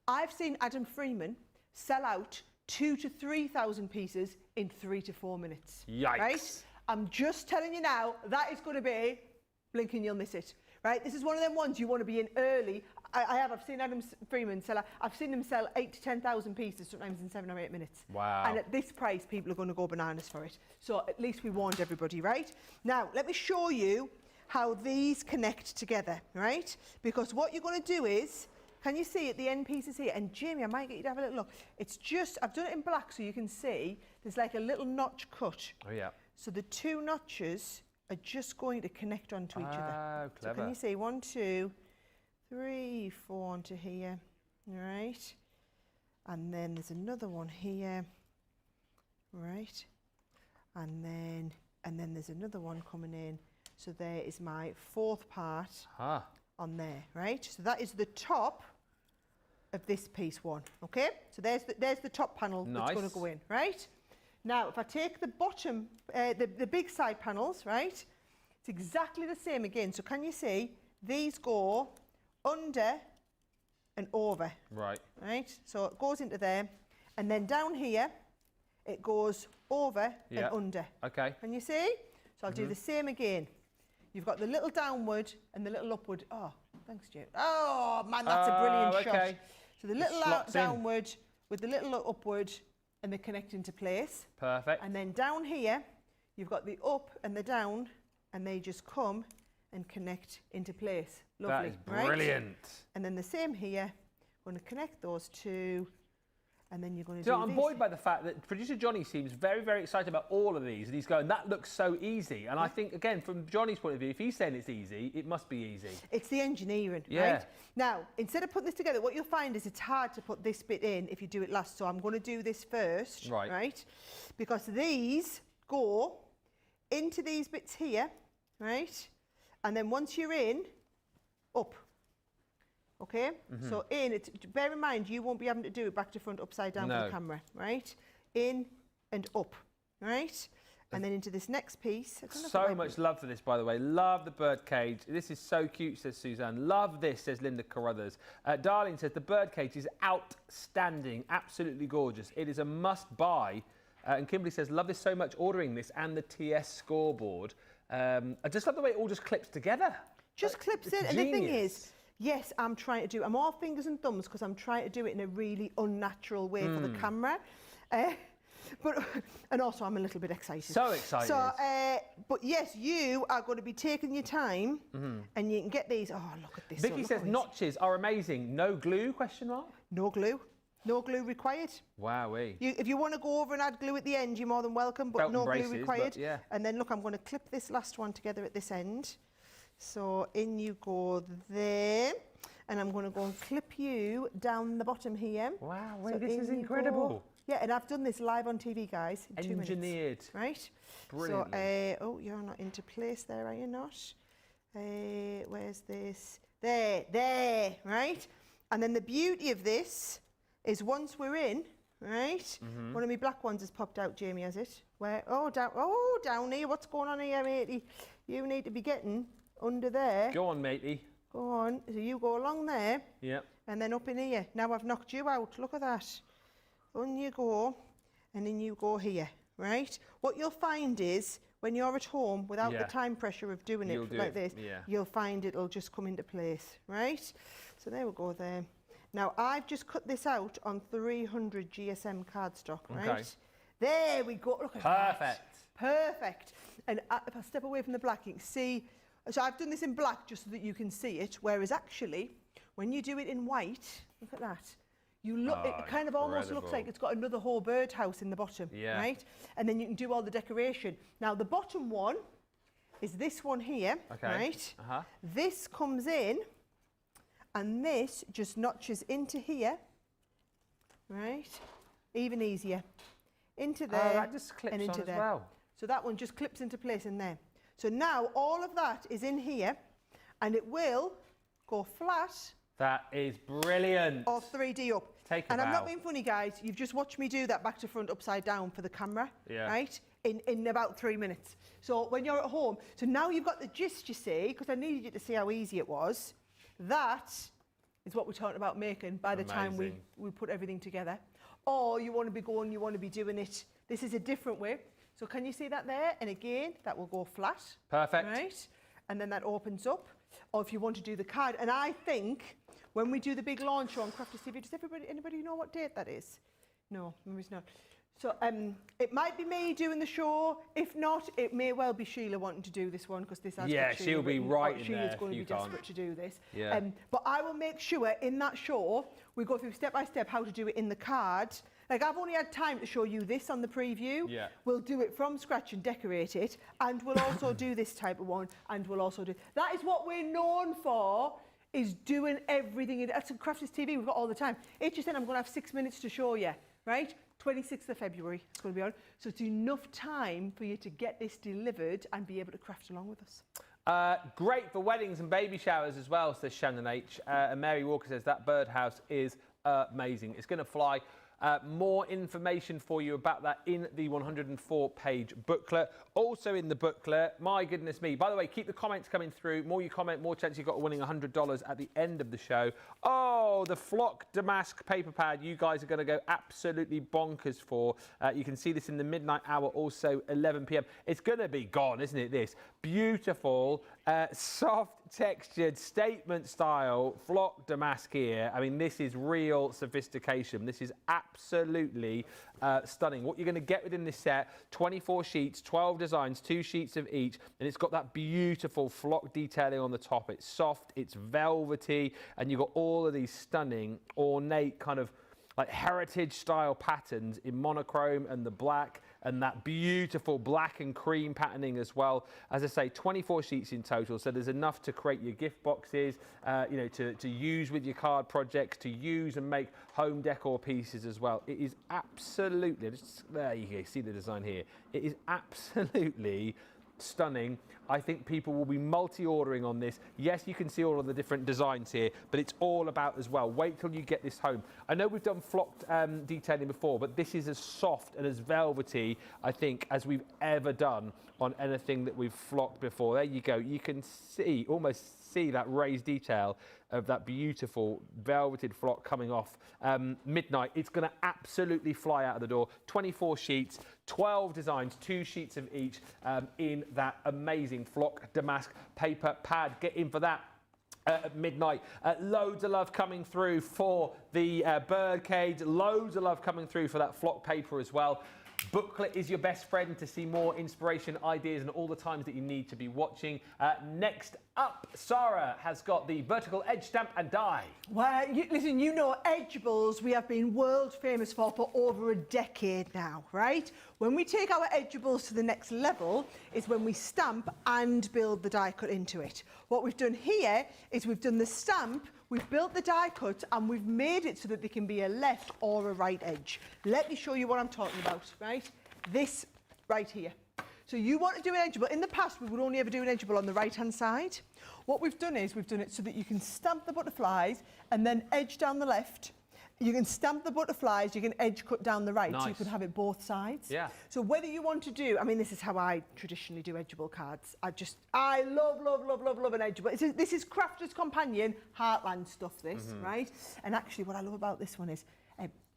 I've seen Adam Freeman sell out 2,000 to 3,000 pieces in 3 to 4 minutes. Yikes. Right? I'm just telling you now, that is going to be, blinking you'll miss it, right? This is one of them ones you want to be in early. I've seen Adam Freeman sell, I've seen him sell 8,000 to 10,000 pieces, sometimes in 7 or 8 minutes. Wow. And at this price, people are going to go bananas for it. So at least we warned everybody, right? Now, let me show you how these connect together, right? Because what you're going to do is, can you see at the end pieces here? And Jamie, I might get you to have a little look. It's just, I've done it in black so you can see there's like a little notch cut. Oh, yeah. So the 2 notches are just going to connect onto each other. Oh, clever. So can you see 1, 2, 3, 4 onto here, right? And then there's another one here, right? And then there's another one coming in. So there is my 4th part on there, right? So that is the top of this piece 1, okay? So there's the top panel that's going to go in, right? Now, if I take the bottom, the big side panels, right? It's exactly the same again. So can you see these go under and over? Right. Right? So it goes into there. And then down here, it goes over and under. Okay. Can you see? So I'll do the same again. You've got the little downward and the little upward. Oh, thanks, Jay. Oh, man, that's a brilliant shot. So the little downward with the little upward, and they connect into place. Perfect. And then down here, you've got the up and the down, and they just come and connect into place. Lovely, that is brilliant. Right? And then the same here, we're going to connect those 2, and then you're going to do I'm buoyed by the fact that producer Johnny seems very, very excited about all of these, and he's going, that looks so easy. And I think, again, from Johnny's point of view, if he's saying it's easy, it must be easy. It's the engineering, right? Now, instead of putting this together, what you'll find is it's hard to put this bit in if you do it last. So I'm going to do this first, right? Because these go into these bits here, right? And then once you're in, up. Okay, so in, bear in mind you won't be having to do it back to front upside down for the camera, right? In and up, right? And then into this next piece. So much love for this, by the way. Love the bird cage. This is so cute, says Suzanne. Love this, says Linda Carruthers. Darling says the bird cage is outstanding, absolutely gorgeous. It is a must buy. And Kimberly says, love this so much, ordering this and the TS scoreboard. I just love the way it all just clips together. Just clips in. And the thing is, yes, I'm all fingers and thumbs because I'm trying to do it in a really unnatural way for the camera. And also I'm a little bit excited. So excited. So, but yes, you are going to be taking your time and you can get these. Oh, look at this. Vicky says notches are amazing. No glue, question mark? No glue. No glue required. Wowee. If you want to go over and add glue at the end, you're more than welcome, but no glue required. Yeah. And then look, I'm going to clip this last one together at this end. So in you go there, and I'm going to go and clip you down the bottom here. Wow, so this is incredible. Yeah, and I've done this live on TV, guys, in 2 minutes. Engineered. Right? Brilliant. So, oh, you're not into place there, are you not? Where's this? There, right? And then the beauty of this is once we're in, right? One of my black ones has popped out, Jamie, has it? Where? Oh, down here. What's going on here, matey? You need to be getting under there. Go on, matey. Go on. So you go along there. Yep. And then up in here. Now I've knocked you out. Look at that. On you go, and then you go here, right? What you'll find is when you're at home, without the time pressure of doing it like this, you'll find it'll just come into place, right? So there we go there. Now I've just cut this out on 300 GSM cardstock, right? Okay. There we go. Look at that. Perfect. Perfect. And if I step away from the black, you can see. So I've done this in black just so that you can see it, whereas actually, when you do it in white, look at that, You look, it kind of almost looks like it's got another whole birdhouse in the bottom, right? And then you can do all the decoration. Now, the bottom one is this one here, right? This comes in, and this just notches into here, right? Even easier. Into there, that just clips and into on there. as well. So that one just clips into place in there. So now all of that is in here, and it will go flat. That is brilliant. Or 3D up. And I'm not being funny, guys. You've just watched me do that back to front upside down for the camera, right? In about 3 minutes. So when you're at home, so now you've got the gist, you see, because I needed you to see how easy it was. That is what we're talking about making by the time we put everything together. Or you want to be going, you want to be doing it. This is a different way. So can you see that there? And again, that will go flat. Perfect. Right? And then that opens up. Or if you want to do the card. And I think when we do the big launch show on Crafters TV, does anybody know what date that is? No, it's not. So it might be me doing the show. If not, it may well be Sheila wanting to do this one because this has got Sheila she'll be right in there. Sheila's going to be desperate to do this. But I will make sure in that show we go through step by step how to do it in the card. Like I've only had time to show you this on the preview. We'll do it from scratch and decorate it, and we'll also do this type of one, and we'll also do. That is what we're known for. Is doing everything. That's Crafters TV. We've got all the time. HSN, I'm going to have 6 minutes to show you, right? 26th of February, it's going to be on. So it's enough time for you to get this delivered and be able to craft along with us. Great for weddings and baby showers as well, says Shannon H. And Mary Walker says that birdhouse is amazing. It's going to fly. More information for you about that in the 104-page booklet. Also in the booklet, my goodness me. By the way, keep the comments coming through. More you comment, more chance you've got of winning $100 at the end of the show. Oh, the Flock Damask paper pad you guys are going to go absolutely bonkers for. You can see this in the midnight hour, also 11 p.m. It's going to be gone, isn't it, this? Beautiful, soft textured statement style Flock Damask here. I mean, this is real sophistication. This is absolutely stunning. What you're going to get within this set, 24 sheets, 12 designs, 2 sheets of each, and it's got that beautiful flock detailing on the top. It's soft, it's velvety, and you've got all of these stunning, ornate kind of like heritage style patterns in monochrome and the black, and that beautiful black and cream patterning as well. As I say, 24 sheets in total, so there's enough to create your gift boxes, you know, to use with your card projects, to use and make home decor pieces as well. It is absolutely, there you go, see the design here. It is absolutely stunning. I think people will be multi-ordering on this. Yes, you can see all of the different designs here, but it's all about as well. Wait till you get this home. I know we've done flocked detailing before, but this is as soft and as velvety, I think, as we've ever done on anything that we've flocked before. There you go. You can see, almost see that raised detail of that beautiful velveted flock coming off midnight. It's going to absolutely fly out of the door. 24 sheets, 12 designs, 2 sheets of each in that amazing Flock Damask paper pad. Get in for that. At midnight. Loads of love coming through for the bird cage. Loads of love coming through for that flock paper as well. Booklet is your best friend to see more inspiration, ideas, and all the times that you need to be watching. Next up, Sara has got the vertical edge stamp and die. Well, listen, you know Edgeables we have been world famous for over a decade now, right? When we take our Edgeables to the next level is when we stamp and build the die cut into it. What we've done here is we've done the stamp, we've built the die cut, and we've made it so that they can be a left or a right edge. Let me show you what I'm talking about, right? This right here. So you want to do an edgeable. In the past, we would only ever do an edgeable on the right-hand side. What we've done is we've done it so that you can stamp the butterflies and then edge down the left. You can stamp the butterflies, you can edge cut down the right, so you can have it both sides. Yeah. So whether you want to do, I mean, this is how I traditionally do edgeable cards. I love an edgeable. This is Crafter's Companion, Heartland stuff, this, right? And actually what I love about this one is,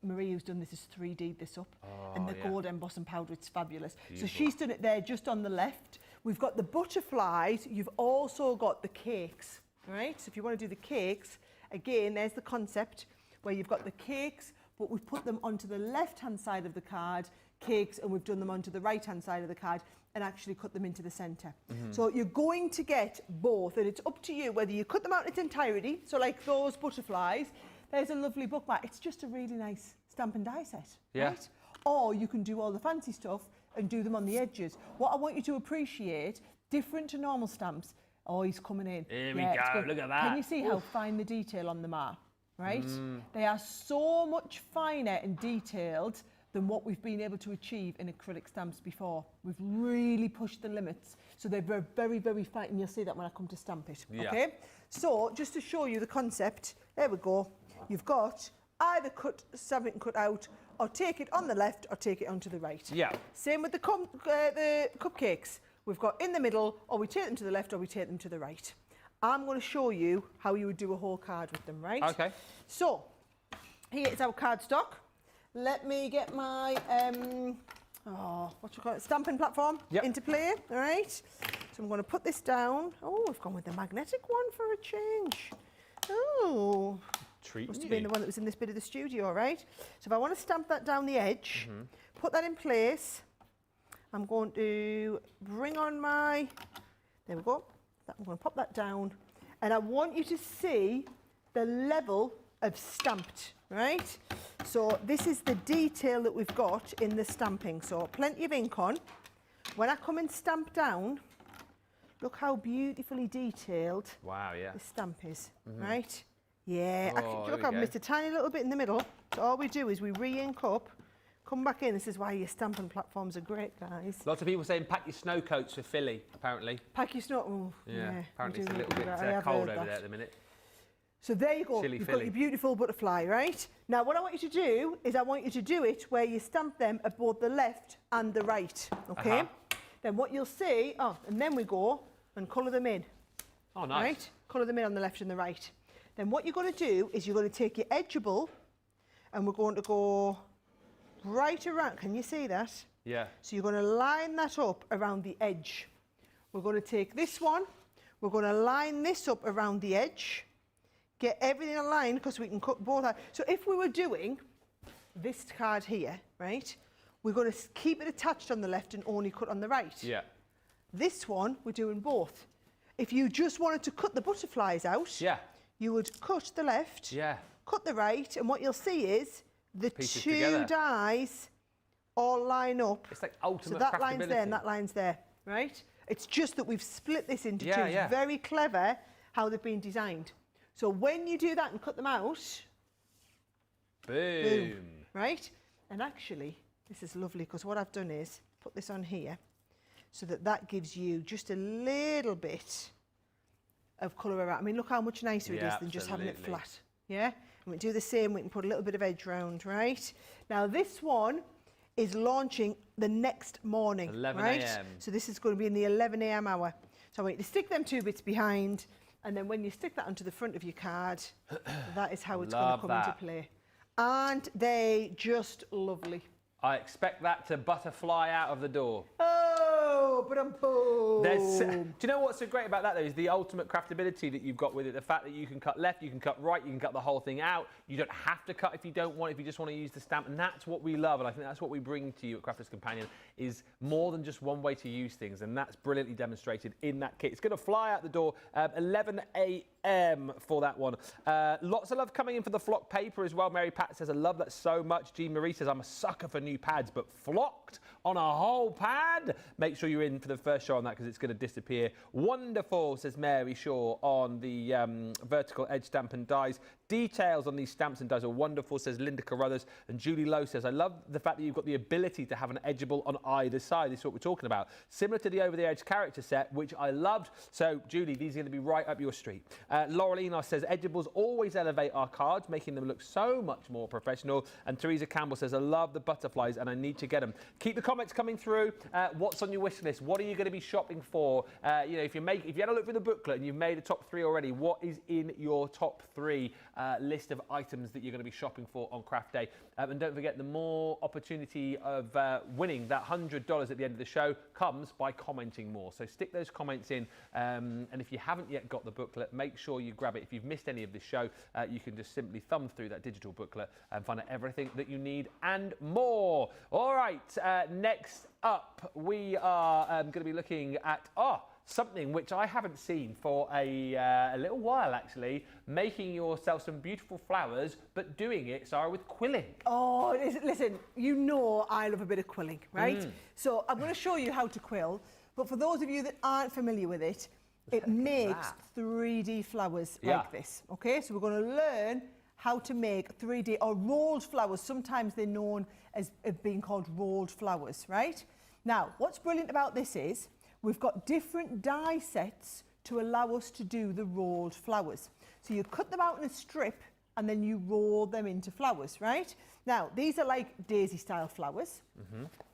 Marie, who's done this, has 3D'd this up. And the gold embossing powder, it's fabulous. Beautiful. So she's done it there just on the left. We've got the butterflies, you've also got the cakes, right? So if you want to do the cakes, again, there's the concept where you've got the cakes, but we've put them onto the left-hand side of the card, cakes, and we've done them onto the right-hand side of the card and actually cut them into the centre. So you're going to get both, and it's up to you whether you cut them out in its entirety, so like those butterflies, there's a lovely bookmark. It's just a really nice stamp and die set, Yeah. right? Or you can do all the fancy stuff and do them on the edges. What I want you to appreciate, different to normal stamps. Oh, he's coming in. Here we go, look at that. Can you see how fine the detail on them are, right? They are so much finer and detailed than what we've been able to achieve in acrylic stamps before. We've really pushed the limits. So they're very, very fine, and you'll see that when I come to stamp it, okay? So just to show you the concept, there we go. You've got either stamp it and cut out, or take it on the left or take it onto the right. Yeah. Same with the cupcakes. We've got in the middle, or we take them to the left or we take them to the right. I'm going to show you how you would do a whole card with them, right? Okay. So, here is our cardstock. Let me get my, stamping platform into play, all right? So I'm going to put this down. Oh, we've gone with the magnetic one for a change. Oh. Must have been the one that was in this bit of the studio, right? So if I want to stamp that down the edge, put that in place, I'm going to bring on my, there we go, I'm going to pop that down, and I want you to see the level of stamped, right? So this is the detail that we've got in the stamping, so plenty of ink on. When I come and stamp down, look how beautifully detailed the stamp is, right? Yeah, look, I've missed a tiny little bit in the middle. So all we do is we re-ink up, come back in. This is why your stamping platforms are great, guys. Lots of people saying pack your snow coats for Philly, apparently. Pack your snow... Oh, yeah, apparently it's a little bit cold over there at the minute. So there you go. You've got your beautiful butterfly, right? Now, what I want you to do is I want you to do it where you stamp them at both the left and the right, okay? Then what you'll see... Oh, and then we go and colour them in. Oh, nice. Right? Colour them in on the left and the right. Then what you're going to do is you're going to take your edgeable and we're going to go right around. Can you see that? Yeah. So you're going to line that up around the edge. We're going to take this one. We're going to line this up around the edge. Get everything aligned because we can cut both out. So if we were doing this card here, right, we're going to keep it attached on the left and only cut on the right. Yeah. This one, we're doing both. If you just wanted to cut the butterflies out, you would cut the left, cut the right, and what you'll see is the pieces two together. Dies all line up. It's like ultimate So that line's there and that line's there, right? It's just that we've split this into two. It's very clever how they've been designed. So when you do that and cut them out, boom, right? And actually, this is lovely because what I've done is put this on here so that that gives you just a little bit of colour around. I mean, look how much nicer it is than just having it flat. Yeah? And we do the same, we can put a little bit of edge round, right? Now this one is launching the next morning, 11 right? a.m. So this is going to be in the 11 a.m. hour. So I want you to stick them 2 bits behind, and then when you stick that onto the front of your card, that is how it's going to come into play. Aren't they just lovely? I expect that to butterfly out of the door. Oh, but I'm boom. Do you know what's so great about that though is the ultimate craftability that you've got with it. The fact that you can cut left, you can cut right, you can cut the whole thing out. You don't have to cut if you don't want, if you just want to use the stamp. And that's what we love. And I think that's what we bring to you at Crafter's Companion is more than just one way to use things. And that's brilliantly demonstrated in that kit. It's going to fly out the door 11 a.m. for that one. Lots of love coming in for the flock paper as well. Mary Pat says, I love that so much. Jean Marie says, I'm a sucker for new pads, but flocked on a whole pad. Make sure you're in for the first show on that because it's going to disappear. Wonderful, says Mary Shaw on the vertical edge stamp and dies. Details on these stamps and dies are wonderful, says Linda Carruthers. And Julie Lowe says, I love the fact that you've got the ability to have an edgeable on either side. This is what we're talking about. Similar to the Over the Edge character set, which I loved. So, Julie, these are going to be right up your street. Laurel Enos says, edgeables always elevate our cards, making them look so much more professional. And Teresa Campbell says, I love the butterflies and I need to get them. Keep the comments coming through. What's on your wish list? What are you going to be shopping for? You know, if you had a look through the booklet and you've made a top 3 already, what is in your top 3 list of items that you're going to be shopping for on Craft Day? And don't forget, the more opportunity of winning that $100 at the end of the show comes by commenting more. So stick those comments in. And if you haven't yet got the booklet, make sure you grab it. If you've missed any of this show, you can just simply thumb through that digital booklet and find out everything that you need and more. All right, next up, we are going to be looking at... something which I haven't seen for a little while actually, making yourself some beautiful flowers, but doing it, Sara, with quilling. Oh, listen, you know I love a bit of quilling, right? So I'm going to show you how to quill, but for those of you that aren't familiar with it, it makes 3D flowers like this, okay? So we're going to learn how to make 3D or rolled flowers. Sometimes they're known as being called rolled flowers, right? Now, what's brilliant about this is we've got different die sets to allow us to do the rolled flowers. So you cut them out in a strip and then you roll them into flowers, right? Now, these are like daisy style flowers.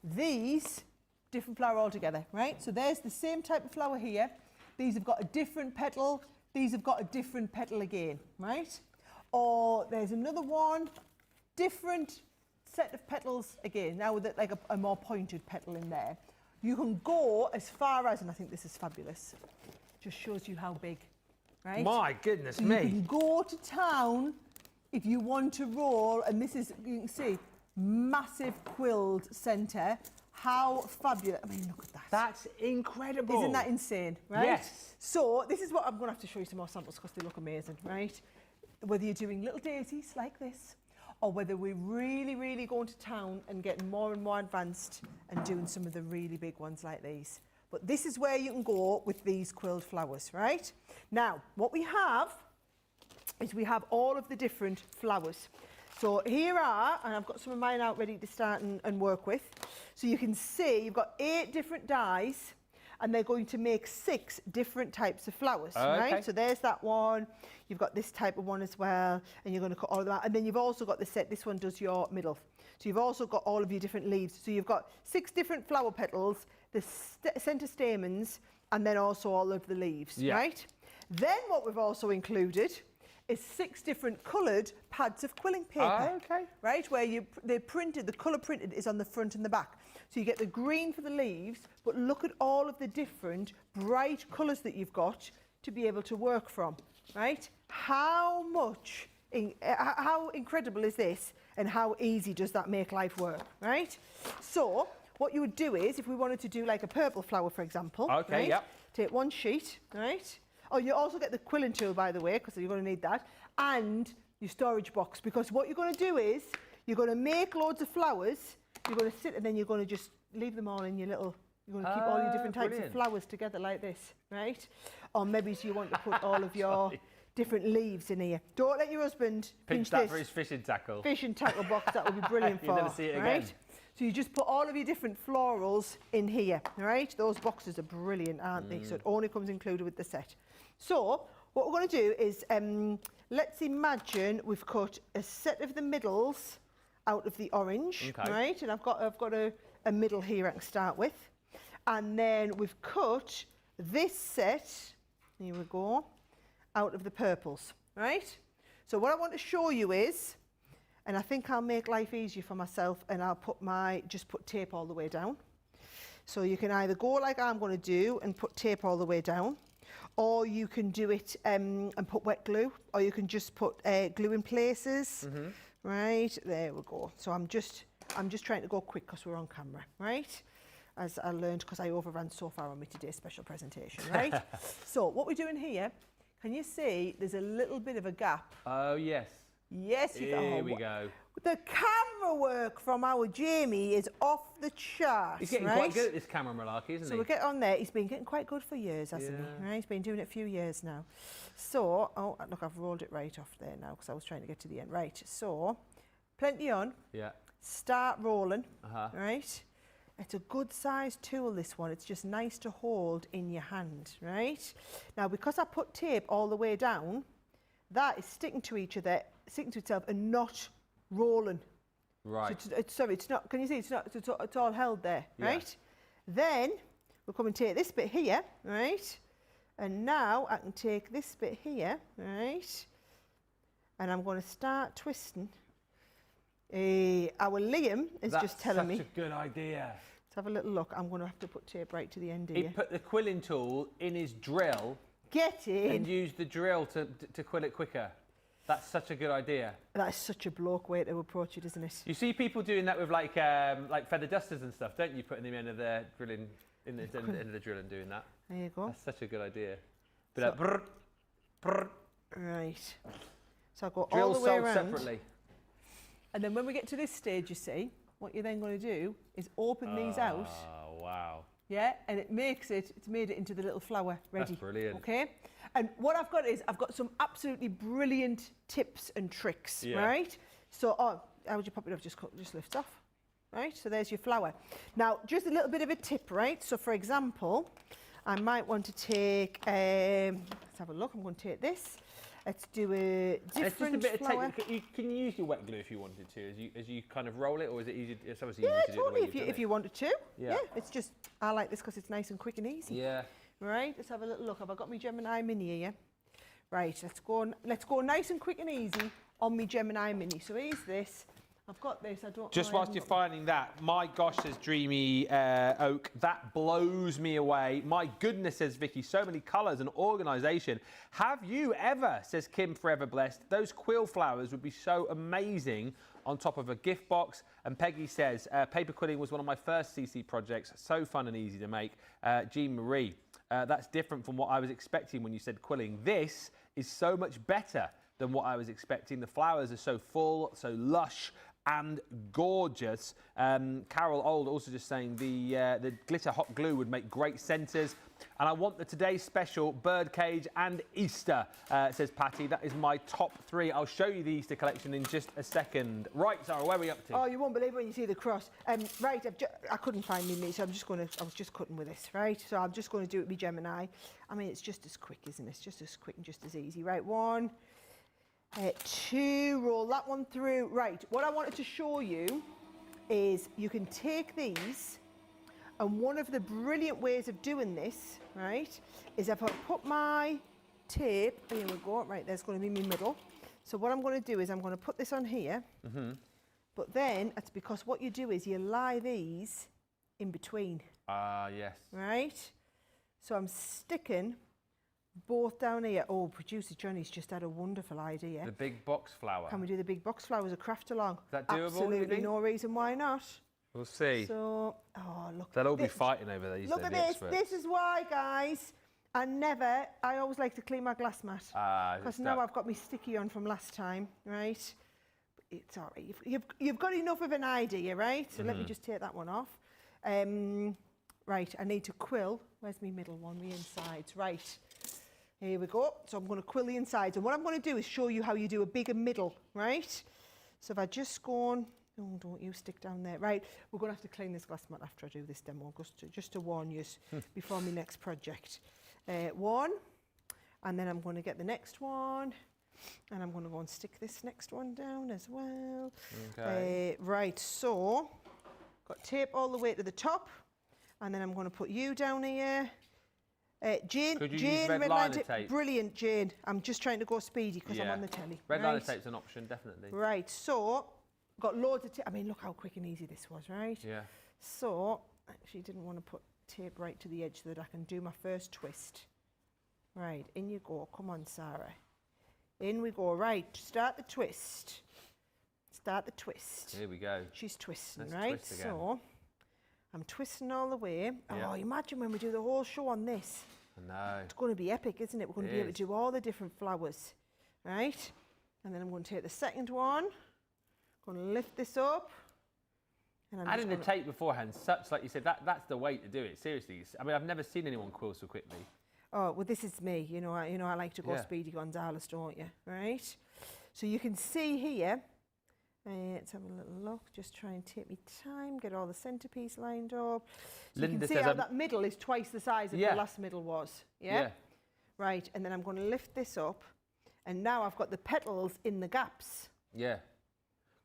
These, different flower altogether, right? So there's the same type of flower here. These have got a different petal. These have got a different petal again, right? Or there's another one, different set of petals again, now with like a more pointed petal in there. You can go as far as, and I think this is fabulous, just shows you how big, right? My goodness so me. You can go to town if you want to roll, and this is, you can see, massive quilled centre. How fabulous. I mean, look at that. That's incredible. Isn't that insane, right? Yes. So this is what I'm going to have to show you some more samples because they look amazing, right? Whether you're doing little daisies like this, or whether we're really, really going to town and getting more and more advanced and doing some of the really big ones like these. But this is where you can go with these quilled flowers, right? Now, what we have is we have all of the different flowers. So here are, and I've got some of mine out ready to start and work with. So you can see you've got 8 different dies, and they're going to make 6 different types of flowers, right? So there's that one. You've got this type of one as well, and you're going to cut all of them out. And then you've also got the set, this one does your middle. So you've also got all of your different leaves. So you've got 6 different flower petals, the centre stamens, and then also all of the leaves, right? Then what we've also included is 6 different coloured pads of quilling paper, right? Where they're printed, the colour printed is on the front and the back. So you get the green for the leaves, but look at all of the different bright colours that you've got to be able to work from, right? How incredible is this, and how easy does that make life work, right? So what you would do is, if we wanted to do like a purple flower, for example, take one sheet, right? Oh, you also get the quilling tool, by the way, because you're going to need that, and your storage box, because what you're going to do is you're going to make loads of flowers, you're going to sit, and then you're going to just leave them all in your little, you're going to keep all your different types of flowers together like this, right? Or maybe you want to put all of your different leaves in here. Don't let your husband pinch that for his fishing tackle. Fishing tackle box, that would be brilliant for. You'll never see it again. So you just put all of your different florals in here, right? Those boxes are brilliant, aren't they? So it only comes included with the set. So what we're going to do is, let's imagine we've cut a set of the middles out of the orange, right? And I've got a middle here I can start with. And then we've cut this set, here we go, out of the purples, right? So what I want to show you is, and I think I'll make life easier for myself, and I'll just put tape all the way down. So you can either go like I'm going to do and put tape all the way down, or you can do it and put wet glue, or you can just put glue in places. Right, there we go. So I'm just trying to go quick because we're on camera, right? As I learned, because I overran so far on my today's special presentation, right? So what we're doing here, can you see there's a little bit of a gap? Oh, yes. Yes, you Here we go. The camera work from our Jamie is off the charts. He's getting quite good at this camera malarkey, isn't he? So we'll get on there. He's been getting quite good for years, hasn't he? Right? He's been doing it a few years now. So, oh, look, I've rolled it right off there now because I was trying to get to the end. Right, so, plenty on. Yeah. Start rolling, right? It's a good size tool, this one. It's just nice to hold in your hand, right? Now, because I put tape all the way down, that is sticking to each other, sticking to itself and not rolling. Right. So sorry, it's not, can you see, it's all held there, right? Then we'll come and take this bit here, right? And now I can take this bit here, right? And I'm going to start twisting. Our Liam is just telling me. That's such a good idea. Let's have a little look. I'm going to have to put tape right to the end here. He put the quilling tool in his drill. Get in. And use the drill to quill it quicker. That's such a good idea. That is such a bloke way to approach it, isn't it? You see people doing that with like feather dusters and stuff, don't you? Putting them in the drilling, in the end of the drill and doing that. There you go. That's such a good idea. Be like, brr, brr. Right. So I'll go Drill all the way sold around. separately. And then when we get to this stage, you see, what you're then going to do is open these out. Oh, wow. Yeah, and it's made it into the little flower ready. That's brilliant. Okay. And what I've got is, I've got some absolutely brilliant tips and tricks, right? So, how would you pop it off? Just lift off, right? So there's your flower. Now, just a little bit of a tip, right? So for example, I might want to take, let's have a look, I'm going to take this. Let's do a different it's just a bit flower. of technique. You can use your wet glue if you wanted to, as you kind of roll it, or is it easy? It's obviously easy to do totally. it the way If you wanted to. Yeah. It's just, I like this because it's nice and quick and easy. Yeah. Right. Let's have a little look. Have I got my Gemini Mini here? Right. Let's go nice and quick and easy on my Gemini Mini. So here's this. I've got this. I don't. Just know, whilst you're finding that, my gosh, says Dreamy Oak, that blows me away. My goodness, says Vicky, so many colours and organisation. Have you ever, says Kim Forever Blessed, those quill flowers would be so amazing on top of a gift box. And Peggy says, paper quilling was one of my first CC projects, so fun and easy to make. Jean Marie, that's different from what I was expecting when you said quilling. This is so much better than what I was expecting. The flowers are so full, so lush, and gorgeous. Carol Old also just saying the glitter hot glue would make great centres. And I want the today's special birdcage and Easter, says Patty. That is my top 3. I'll show you the Easter collection in just a second. Right, Sara, where are we up to? Oh, you won't believe when you see the cross. Right, I couldn't find me, so I was just cutting with this, right? So I'm just going to do it with my Gemini. I mean, it's just as quick, isn't it? It's just as quick and just as easy. Right, 1, 2, roll that one through. Right, what I wanted to show you is you can take these, and one of the brilliant ways of doing this, right, is if I put my tape, here we go, right, there's going to be my middle. So what I'm going to do is I'm going to put this on here, but then it's because what you do is you lie these in between. Ah, yes. Right? So I'm sticking both down here. Oh, producer Johnny's just had a wonderful idea. The big box flower. Can we do the big box flower as a craft along? Is that doable? Absolutely no reason why not. We'll see. So, oh, look. They'll all be fighting over these. Look at this. This is why, guys. I always like to clean my glass mat. Because now I've got my sticky on from last time, right? But it's all right. You've got enough of an idea, right? So let me just take that one off. Right, I need to quill. Where's my middle one? My insides. Right. Here we go. So I'm going to quill the insides. And what I'm going to do is show you how you do a bigger middle, right? So if I just go on, oh, don't you stick down there. Right, we're going to have to clean this glass mat after I do this demo, just to warn you before my next project. 1, and then I'm going to get the next one, and I'm going to go and stick this next one down as well. Okay. Right, so got tape all the way to the top, and then I'm going to put you down here. Jane, Could you Jane, use red liner tape? Brilliant, Jane. I'm just trying to go speedy because I'm on the telly. Red liner tape's an option, definitely. Right, so got loads of tape. I mean, look how quick and easy this was, right? Yeah. So, actually didn't want to put tape right to the edge so that I can do my first twist. Right, in you go. Come on, Sara. In we go. Right, start the twist. Start the twist. Here we go. She's twisting, Let's right? twist again. So, I'm twisting all the way. Yeah. Oh, imagine when we do the whole show on this. No. It's going to be epic, isn't it? We're going to be able to do all the different flowers, right? And then I'm going to take the second one. Going to lift this up. And I'm Adding the tape beforehand, such like you said, that's the way to do it. Seriously, I mean, I've never seen anyone quill so quickly. Oh well, this is me. You know, I like to go Speedy Gonzales, don't you? Right. So you can see here. Let's have a little look. Just try and take me time, get all the centerpiece lined up. So Linda you can see says how that middle is twice the size of the last middle was. Yeah. Right, and then I'm going to lift this up, and now I've got the petals in the gaps. Yeah.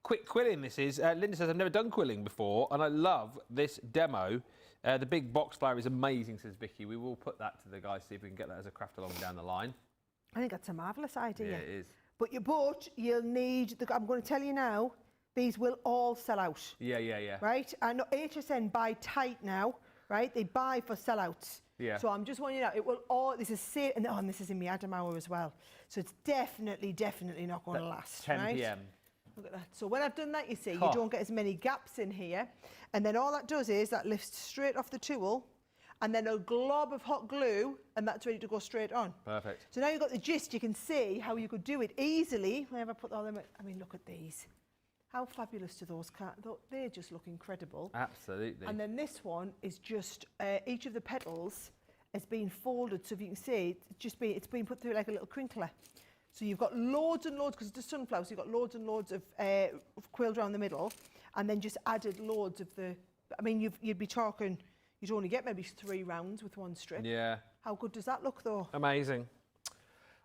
Quick quilling this is. Linda says, I've never done quilling before, and I love this demo. The big box flower is amazing, says Vicky. We will put that to the guys, see if we can get that as a craft along down the line. I think that's a marvellous idea. Yeah, it is. But you'll need, I'm going to tell you now, these will all sell out. Yeah. Right? I know HSN buy tight now, right? They buy for sellouts. Yeah. So I'm just warning you now, it will all, this is safe, and this is in my Adam hour as well. So it's definitely not going to last, 10 right? p.m. Look at that. So when I've done that, you see, you don't get as many gaps in here. And then all that does is that lifts straight off the tool, and then a glob of hot glue, and that's ready to go straight on. Perfect. So now you've got the gist, you can see how you could do it easily. Whenever I put all them, I mean, look at these. How fabulous do those cards? They just look incredible. Absolutely. And then this one is just, each of the petals has been folded, so if you can see, it's been put through like a little crinkler. So you've got loads and loads, because it's a sunflower, so you've got loads and loads of quilled around the middle, and then just added loads of the, I mean, you'd be talking, you'd only get maybe 3 rounds with one strip. Yeah. How good does that look, though? Amazing.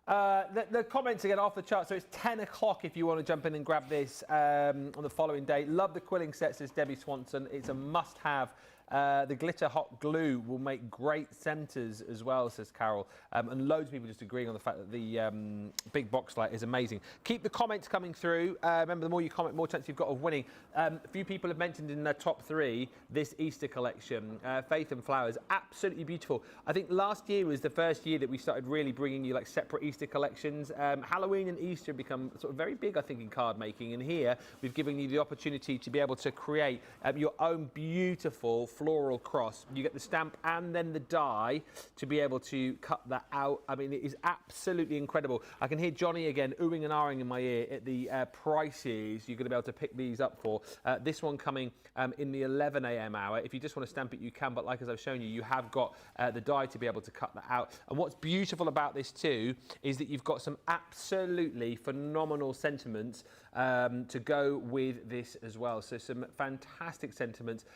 The comments again off the chart, so it's 10 o'clock if you want to jump in and grab this on the following day. Love the quilling set, says Debbie Swanson. It's a must-have. The glitter hot glue will make great centres as well, says Carol. And loads of people just agreeing on the fact that the big box light is amazing. Keep the comments coming through. Remember, the more you comment, more chance you've got of winning. A few people have mentioned in their top 3 this Easter collection, Faith and Flowers, absolutely beautiful. I think last year was the first year that we started really bringing you like separate Easter collections. Halloween and Easter have become sort of very big, I think, in card making. And here we've given you the opportunity to be able to create your own beautiful floral cross. You get the stamp and then the die to be able to cut that out. I mean, it is absolutely incredible. I can hear Johnny again oohing and ahhing in my ear at the prices you're going to be able to pick these up for. This one coming in the 11 a.m. hour. If you just want to stamp it, you can, but like as I've shown you, you have got the die to be able to cut that out. And what's beautiful about this too is that you've got some absolutely phenomenal sentiments to go with this as well. So some fantastic sentiments,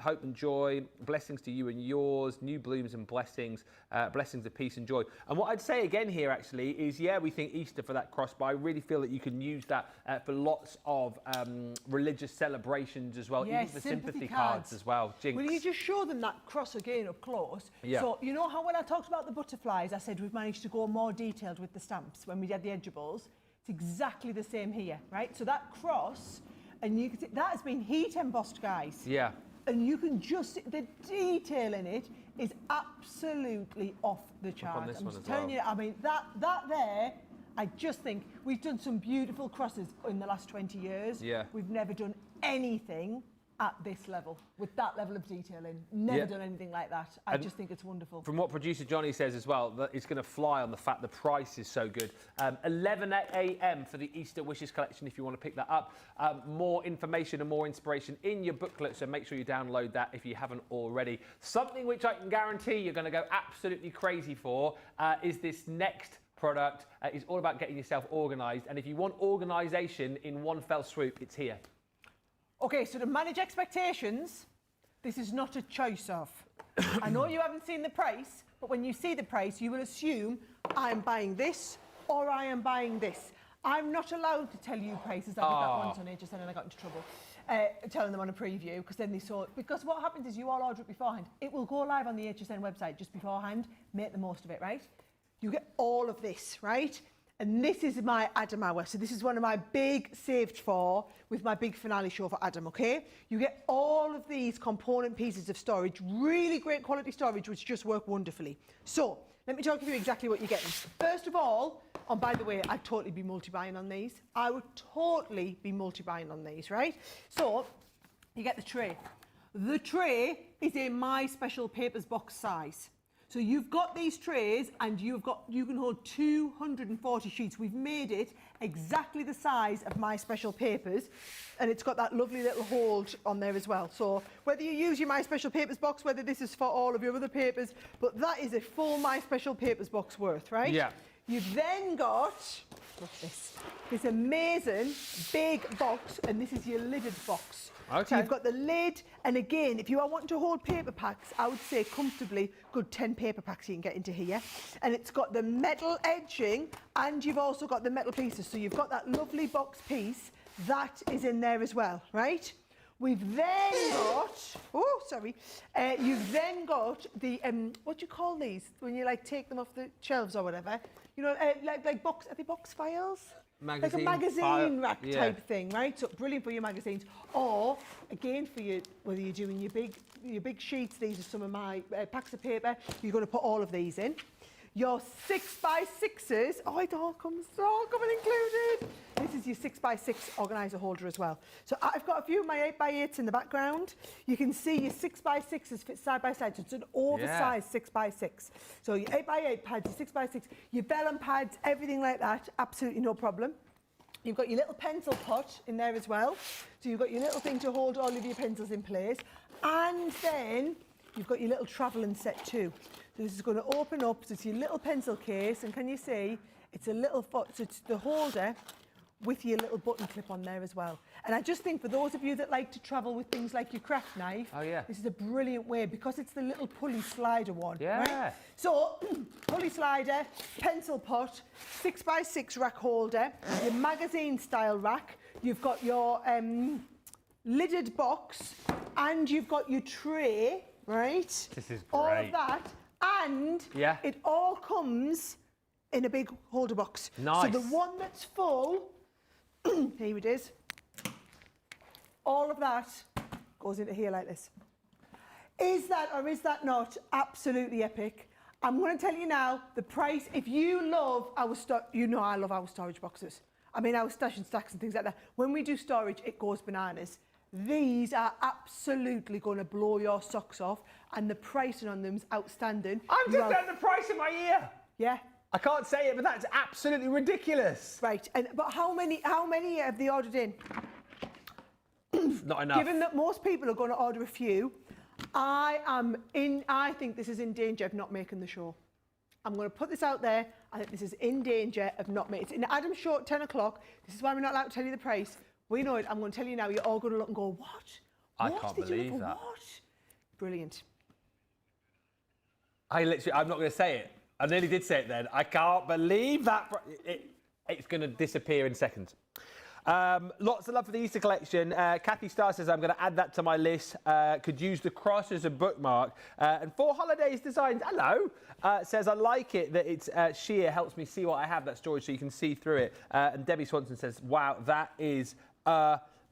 hope and joy, blessings to you and yours, new blooms and blessings, blessings of peace and joy. And what I'd say again here actually is, yeah, we think Easter for that cross, but I really feel that you can use that for lots of religious celebrations as well, Yes, even for sympathy cards as well. Jinx. Will you just show them that cross again up close? Yeah. So you know how when I talked about the butterflies, I said we've managed to go more detailed with the stamps when we did the edgeables. It's exactly the same here, right? So that cross, and you can see that has been heat embossed, guys. Yeah. And you can just see the detail in it is absolutely off the chart. on this I'm one just as telling well. you, I mean, that there, I just think we've done some beautiful crosses in the last 20 years. Yeah. We've never done anything at this level, with that level of detail in. Never done anything like that. I just think it's wonderful. From what producer Johnny says as well, that it's going to fly on the fact the price is so good. 11 a.m. for the Easter Wishes collection if you want to pick that up. More information and more inspiration in your booklet, so make sure you download that if you haven't already. Something which I can guarantee you're going to go absolutely crazy for is this next product. It's all about getting yourself organised, and if you want organisation in one fell swoop, it's here. Okay, so to manage expectations, this is not a choice of. I know you haven't seen the price, but when you see the price, you will assume I'm buying this or I am buying this. I'm not allowed to tell you prices. I did that once on HSN and I got into trouble telling them on a preview, because then they saw it. Because what happens is you all order it beforehand. It will go live on the HSN website just beforehand. Make the most of it, right? You get all of this, right? And this is my Adam hour. So this is one of my big saved for with my big finale show for Adam, okay? You get all of these component pieces of storage, really great quality storage, which just work wonderfully. So let me talk you through exactly what you're getting. First of all, and by the way, I'd totally be multi-buying on these. I would totally be multi-buying on these, right? So you get the tray. The tray is a My Special Papers box size. So you've got these trays and you can hold 240 sheets. We've made it exactly the size of My Special Papers, and it's got that lovely little hold on there as well. So whether you use your My Special Papers box, whether this is for all of your other papers, but that is a full My Special Papers box worth, right? Yeah. You've then got, look at this amazing big box, and this is your lidded box. Okay. So you've got the lid, and again, if you are wanting to hold paper packs, I would say comfortably good 10 paper packs you can get into here. And it's got the metal edging, and you've also got the metal pieces. So you've got that lovely box piece that is in there as well, right? We've then got, you've then got the, what do you call these? When you like take them off the shelves or whatever? You know, like box, are they box files? like a magazine rack type thing, right? So brilliant for your magazines, or again for your, whether you're doing your big sheets. These are some of my packs of paper. You're going to put all of these in. Your 6x6s, oh, it all comes coming included. This is your 6x6 organiser holder as well. So I've got a few of my 8x8s in the background. You can see your 6x6s fit side by side. So it's an oversized 6x6. So your 8x8 pads, your 6x6, your vellum pads, everything like that, absolutely no problem. You've got your little pencil pot in there as well. So you've got your little thing to hold all of your pencils in place. And then you've got your little travelling set too. So this is going to open up, so it's your little pencil case, and can you see, it's a little, so it's the holder with your little button clip on there as well. And I just think for those of you that like to travel with things like your craft knife, this is a brilliant way, because it's the little pulley slider one. Right? So, pulley slider, pencil pot, 6x6 rack holder, your magazine style rack, you've got your lidded box, and you've got your tray, right? This is great. All of that. And it all comes in a big holder box. Nice. So the one that's full, here it is, all of that goes into here like this. Is that or is that not absolutely epic? I'm going to tell you now, the price, if you love our you know I love our storage boxes. I mean, our stash and stacks and things like that. When we do storage, it goes bananas. These are absolutely going to blow your socks off, and the pricing on them's outstanding. I'm just at the price in my ear. Yeah. I can't say it, but that's absolutely ridiculous. Right, but how many have they ordered in? Not enough. Given that most people are going to order a few, I think this is in danger of not making the show. I'm going to put this out there. I think this is in danger of not making it. It's in Adam's show at 10 o'clock. This is why we're not allowed to tell you the price. We know it. I'm going to tell you now. You're all going to look and go, what? I can't believe that. What? Brilliant. I'm not going to say it. I nearly did say it then. I can't believe that. It's going to disappear in seconds. Lots of love for the Easter collection. Kathy Starr says, I'm going to add that to my list. Could use the cross as a bookmark. And For Holidays Designs, hello, says, I like it that it's sheer, helps me see what I have, that storage, so you can see through it. And Debbie Swanson says, wow, that is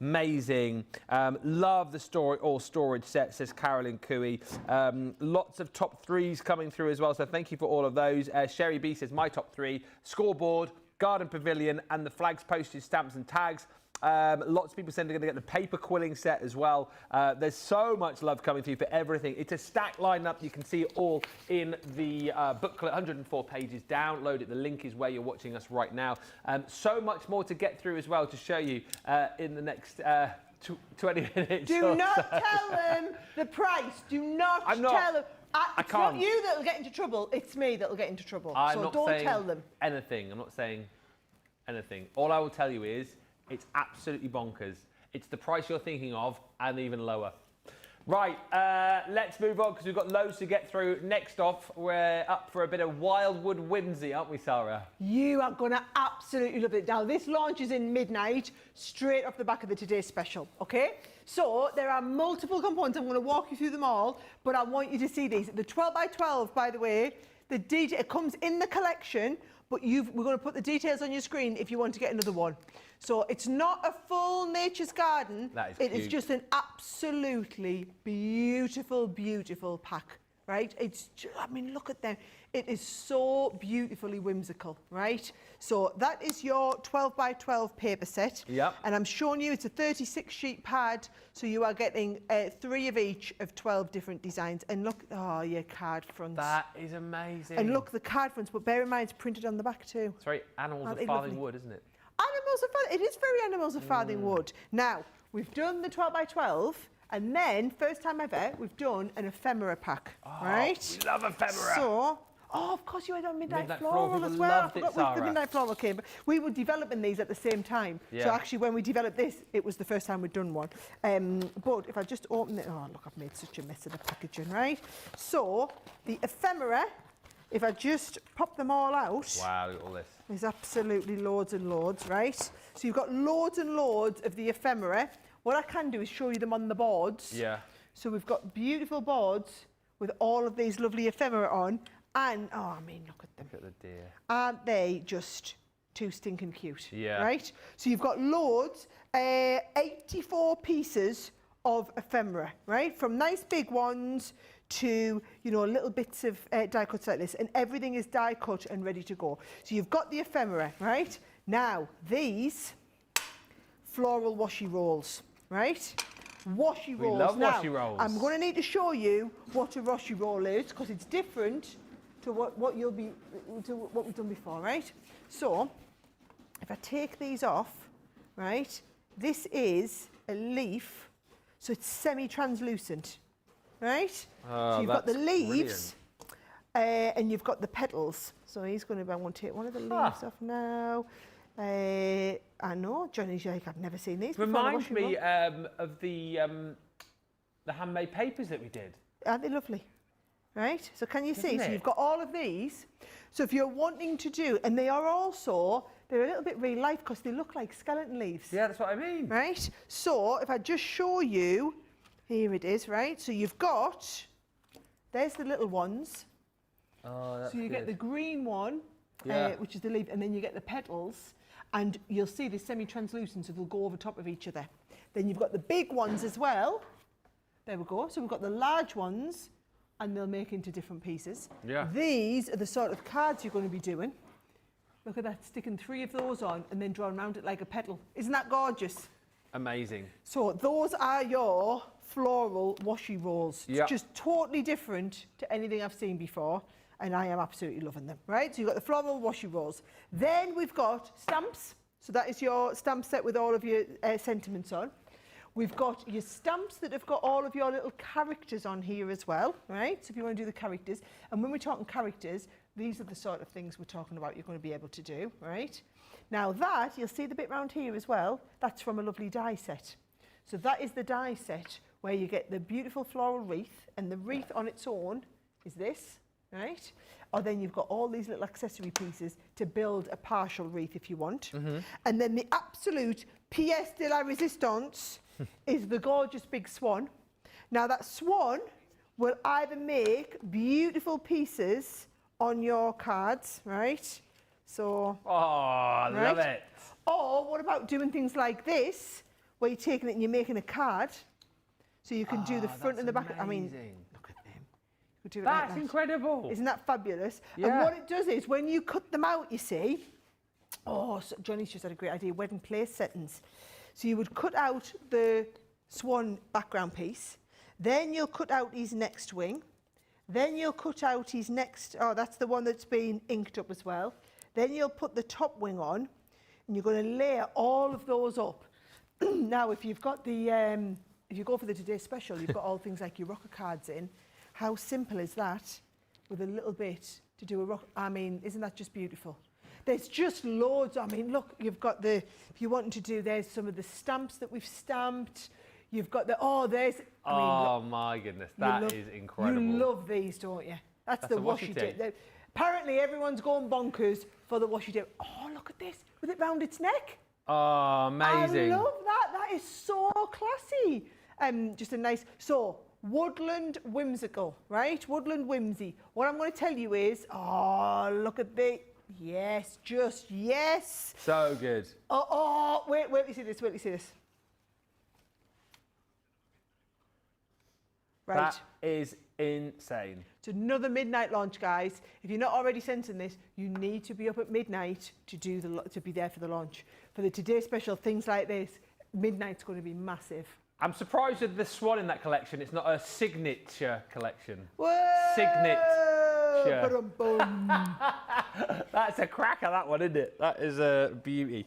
amazing. Love the storage set, says Carolyn Cooey. Lots of top threes coming through as well, so thank you for all of those. Sherry B says, my top three, scoreboard, garden pavilion, and the flags, postage stamps and tags. Lots of people saying they're going to get the paper quilling set as well. There's so much love coming through for everything. It's a stacked lineup. You can see it all in the booklet, 104 pages. Download it. The link is where you're watching us right now. So much more to get through as well to show you in the next 20 minutes. Do not tell them the price. Do not tell them. It's not you that'll get into trouble. It's me that'll get into trouble. So don't tell them anything. I'm not saying anything. All I will tell you is it's absolutely bonkers. It's the price you're thinking of and even lower. Right, let's move on because we've got loads to get through. Next off, we're up for a bit of Wildwood whimsy, aren't we, Sara? You are going to absolutely love it. Now, this launches in midnight, straight off the back of the Today Special, OK? So there are multiple components. I'm going to walk you through them all, but I want you to see these. The 12x12, by the way, it comes in the collection, but we're going to put the details on your screen if you want to get another one. So it's not a full Nature's Garden. That is cute. It is just an absolutely beautiful, beautiful pack, right? I mean, look at them. It is so beautifully whimsical, right? So that is your 12x12 paper set. Yep. And I'm showing you it's a 36-sheet pad, so you are getting 3 of each of 12 different designs. And look, your card fronts. That is amazing. And look, the card fronts, but bear in mind it's printed on the back too. It's very Animals of Farthing Wood, isn't it? Animals of Farthing, it is very Animals of Farthing Wood. Now, we've done the 12x12. And then, first time ever, we've done an ephemera pack, right? We love ephemera. So, of course you had on Midnight Floral as well. I forgot the Midnight Floral came. But we were developing these at the same time. Yeah. So actually, when we developed this, it was the first time we'd done one. But if I just open it, look, I've made such a mess of the packaging, right? So, the ephemera, if I just pop them all out. Wow, look at all this. There's absolutely loads and loads, right? So you've got loads and loads of the ephemera. What I can do is show you them on the boards. Yeah. So we've got beautiful boards with all of these lovely ephemera on. And, I mean, look at them. Look at the deer. Aren't they just too stinking cute. Yeah. Right? So you've got loads, 84 pieces of ephemera, right? From nice big ones to, you know, little bits of die cuts like this, and everything is die cut and ready to go. So you've got the ephemera, right? Now, these floral washi rolls, right? Washi rolls. We love now, washi rolls. I'm going to need to show you what a washi roll is because it's different to what we've done before, right? So, if I take these off, right, this is a leaf, so it's semi-translucent, right? Oh, so you've got the leaves, and you've got the petals. So I'm going to take one of the leaves off now. I know, Johnny's like, I've never seen these. Reminds me of the handmade papers that we did. Aren't they lovely? Right, so can you see? Isn't So it? you've got all of these. So if you're wanting to do, and they are also, they're a little bit real life because they look like skeleton leaves. Yeah, that's what I mean. Right, so if I just show you, here it is, right? So you've got, there's the little ones. Oh, that's So you get the green one, Yeah. which is the leaf, and then you get the petals, and you'll see they're semi-translucent, so they'll go over top of each other. Then you've got the big ones as well. There we go. So we've got the large ones, and they'll make into different pieces. Yeah. These are the sort of cards you're going to be doing. Look at that, sticking 3 of those on and then drawing around it like a petal. Isn't that gorgeous? Amazing. So those are your floral washi rolls. Yeah. It's just totally different to anything I've seen before, and I am absolutely loving them, right? So you've got the floral washi rolls. Then we've got stamps. So that is your stamp set with all of your sentiments on. We've got your stamps that have got all of your little characters on here as well, right? So if you want to do the characters, and when we're talking characters, these are the sort of things we're talking about you're going to be able to do, right? Now that, you'll see the bit round here as well, that's from a lovely die set. So that is the die set where you get the beautiful floral wreath, and the wreath on its own is this, right? Or then you've got all these little accessory pieces to build a partial wreath if you want. Mm-hmm. And then the absolute pièce de la résistance is the gorgeous big swan. Now that swan will either make beautiful pieces on your cards, right? So, Oh, I love right? it. Or what about doing things like this, where you're taking it and you're making a card, so you can do the front and the back. I mean, amazing. look at them. You could do it That's like that. incredible. Isn't that fabulous? Yeah. And what it does is, when you cut them out, you see, oh, so Johnny's just had a great idea, wedding place settings. So you would cut out the swan background piece, then you'll cut out his next wing, then you'll cut out his next, oh, that's the one that's been inked up as well. Then you'll put the top wing on, and you're going to layer all of those up. Now, if you've got the, if you go for the Today Special, you've got all things like your rocker cards in. How simple is that with a little bit to do a rock? I mean, isn't that just beautiful? There's just loads. I mean, look, you've got the, if you want to do, there's some of the stamps that we've stamped. You've got the, oh, there's, I mean, Oh look, my goodness, that is incredible. you love these, don't you? That's the the washi washi tape. Apparently, everyone's going bonkers for the washi tape. Oh, look at this, with it round its neck. Oh, amazing. I love that. That is so classy. Just a nice, so Woodland Whimsical, right? Woodland Whimsy. What I'm going to tell you is, oh, look at the, yes, just yes. So good. Oh, wait till you see this, wait till you see this. Right. That is insane. It's another midnight launch, guys. If you're not already sensing this, you need to be up at midnight to do to be there for the launch. For the Today Special, things like this, midnight's going to be massive. I'm surprised with the swan in that collection. It's not a signature collection. Whoa! Signature. Ba-dum-bum. That's a cracker, that one, isn't it? That is a beauty.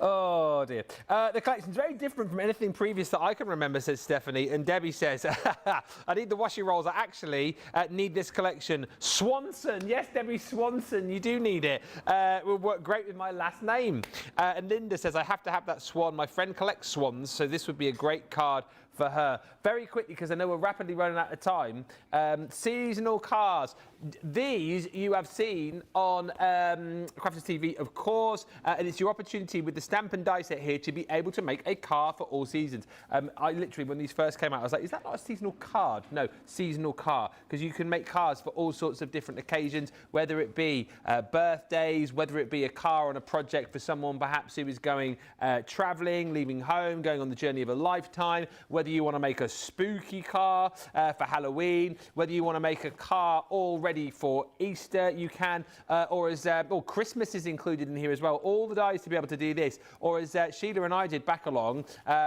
Oh, dear. The collection's very different from anything previous that I can remember, says Stephanie. And Debbie says, I need the washi rolls. I actually need this collection. Swanson. Yes, Debbie Swanson. You do need it. It will work great with my last name. And Linda says, I have to have that swan. My friend collects swans, so this would be a great card for her. Very quickly, because I know we're rapidly running out of time, seasonal cards. These you have seen on Crafters TV, of course, and it's your opportunity with the stamp and die set here to be able to make a card for all seasons. I literally, when these first came out, I was like, is that not a seasonal card? No, seasonal card, because you can make cards for all sorts of different occasions, whether it be birthdays, whether it be a car on a project for someone perhaps who is going travelling, leaving home, going on the journey of a lifetime, whether you want to make a spooky car for Halloween, whether you want to make a car all ready for Easter, you can, or as Christmas is included in here as well. All the dies to be able to do this, or as Sheila and I did back along,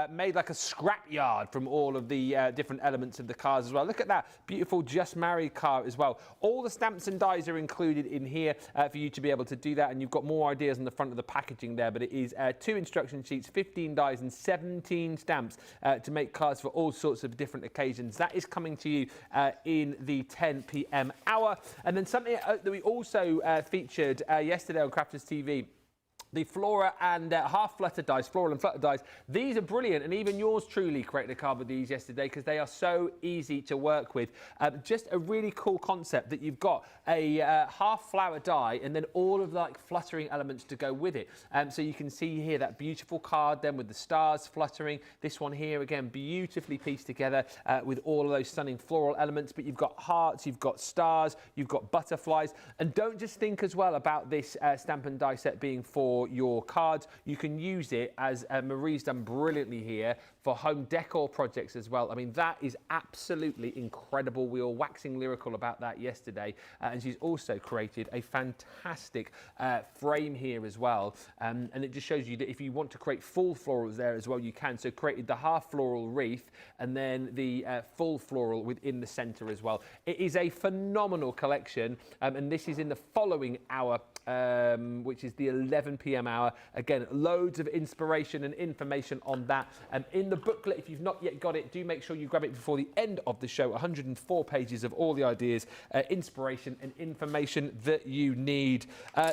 made like a scrap yard from all of the different elements of the cars as well. Look at that beautiful Just Married car as well. All the stamps and dies are included in here for you to be able to do that, and you've got more ideas on the front of the packaging there, but it is 2 instruction sheets, 15 dies and 17 stamps to make cards for all sorts of different occasions. That is coming to you in the 10 p.m. hour. And then something that we also featured yesterday on Crafters TV, the Flora and half flutter dice, floral and flutter dice. These are brilliant, and even yours truly created a card with these yesterday because they are so easy to work with. Just a really cool concept that you've got a half flower die and then all of the fluttering elements to go with it. So you can see here that beautiful card then with the stars fluttering. This one here again beautifully pieced together with all of those stunning floral elements. But you've got hearts, you've got stars, you've got butterflies, and don't just think as well about this stamp and die set being for your cards. You can use it, as Marie's done brilliantly here, for home decor projects as well. I mean, that is absolutely incredible. We were waxing lyrical about that yesterday, and she's also created a fantastic frame here as well, and it just shows you that if you want to create full florals there as well, you can. So created the half floral wreath and then the full floral within the center as well. It is a phenomenal collection, and this is in the following hour, which is the 11 p.m. hour. Again, loads of inspiration and information on that. In the booklet, if you've not yet got it, do make sure you grab it before the end of the show. 104 pages of all the ideas, inspiration and information that you need.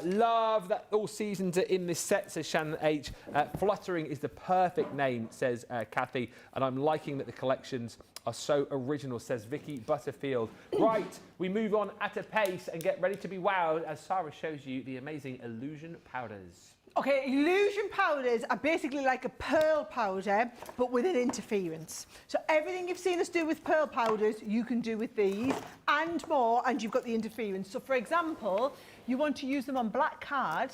Love that all seasons are in this set, says Shannon H. Fluttering is the perfect name, says Kathy, and I'm liking that the collections are so original, says Vicky Butterfield. Right, we move on at a pace and get ready to be wowed as Sara shows you the amazing illusion powders. Okay, illusion powders are basically like a pearl powder, but with an interference. So everything you've seen us do with pearl powders, you can do with these and more, and you've got the interference. So for example, you want to use them on black card.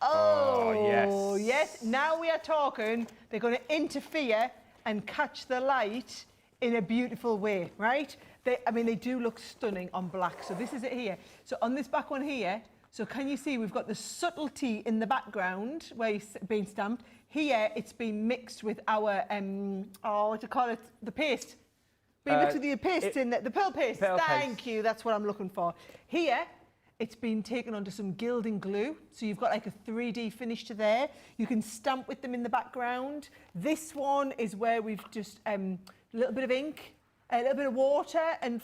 Oh, yes. Now we are talking. They're going to interfere and catch the light in a beautiful way, right? They do look stunning on black. So this is it here. So on this back one here, so can you see we've got the subtlety in the background where it's been stamped. Here it's been mixed with our, what do you call it, the paste. Been mixed with the paste in the pearl paste. Thank you, that's what I'm looking for. Here, it's been taken onto some gilding glue. So you've got like a 3D finish to there. You can stamp with them in the background. This one is where we've just a little bit of ink, a little bit of water and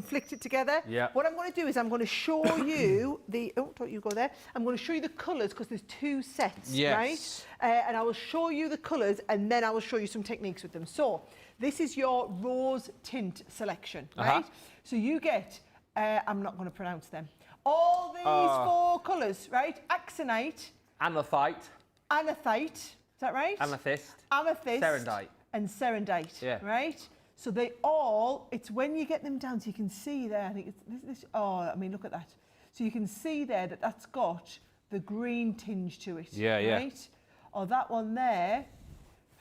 flicked it together. Yeah. What I'm going to do is I'm going to show you the, don't you go there. I'm going to show you the colours because there's 2 sets, right? And I will show you the colours and then I will show you some techniques with them. So this is your rose tint selection, right? So you get, I'm not going to pronounce them. All these 4 colours, right? Axonite. Amethyte. Is that right? Amethyst. Serendite. And serendite, right? So they all, it's when you get them down, so you can see there, I think it's this, I mean, look at that. So you can see there that that's got the green tinge to it, right? Or that one there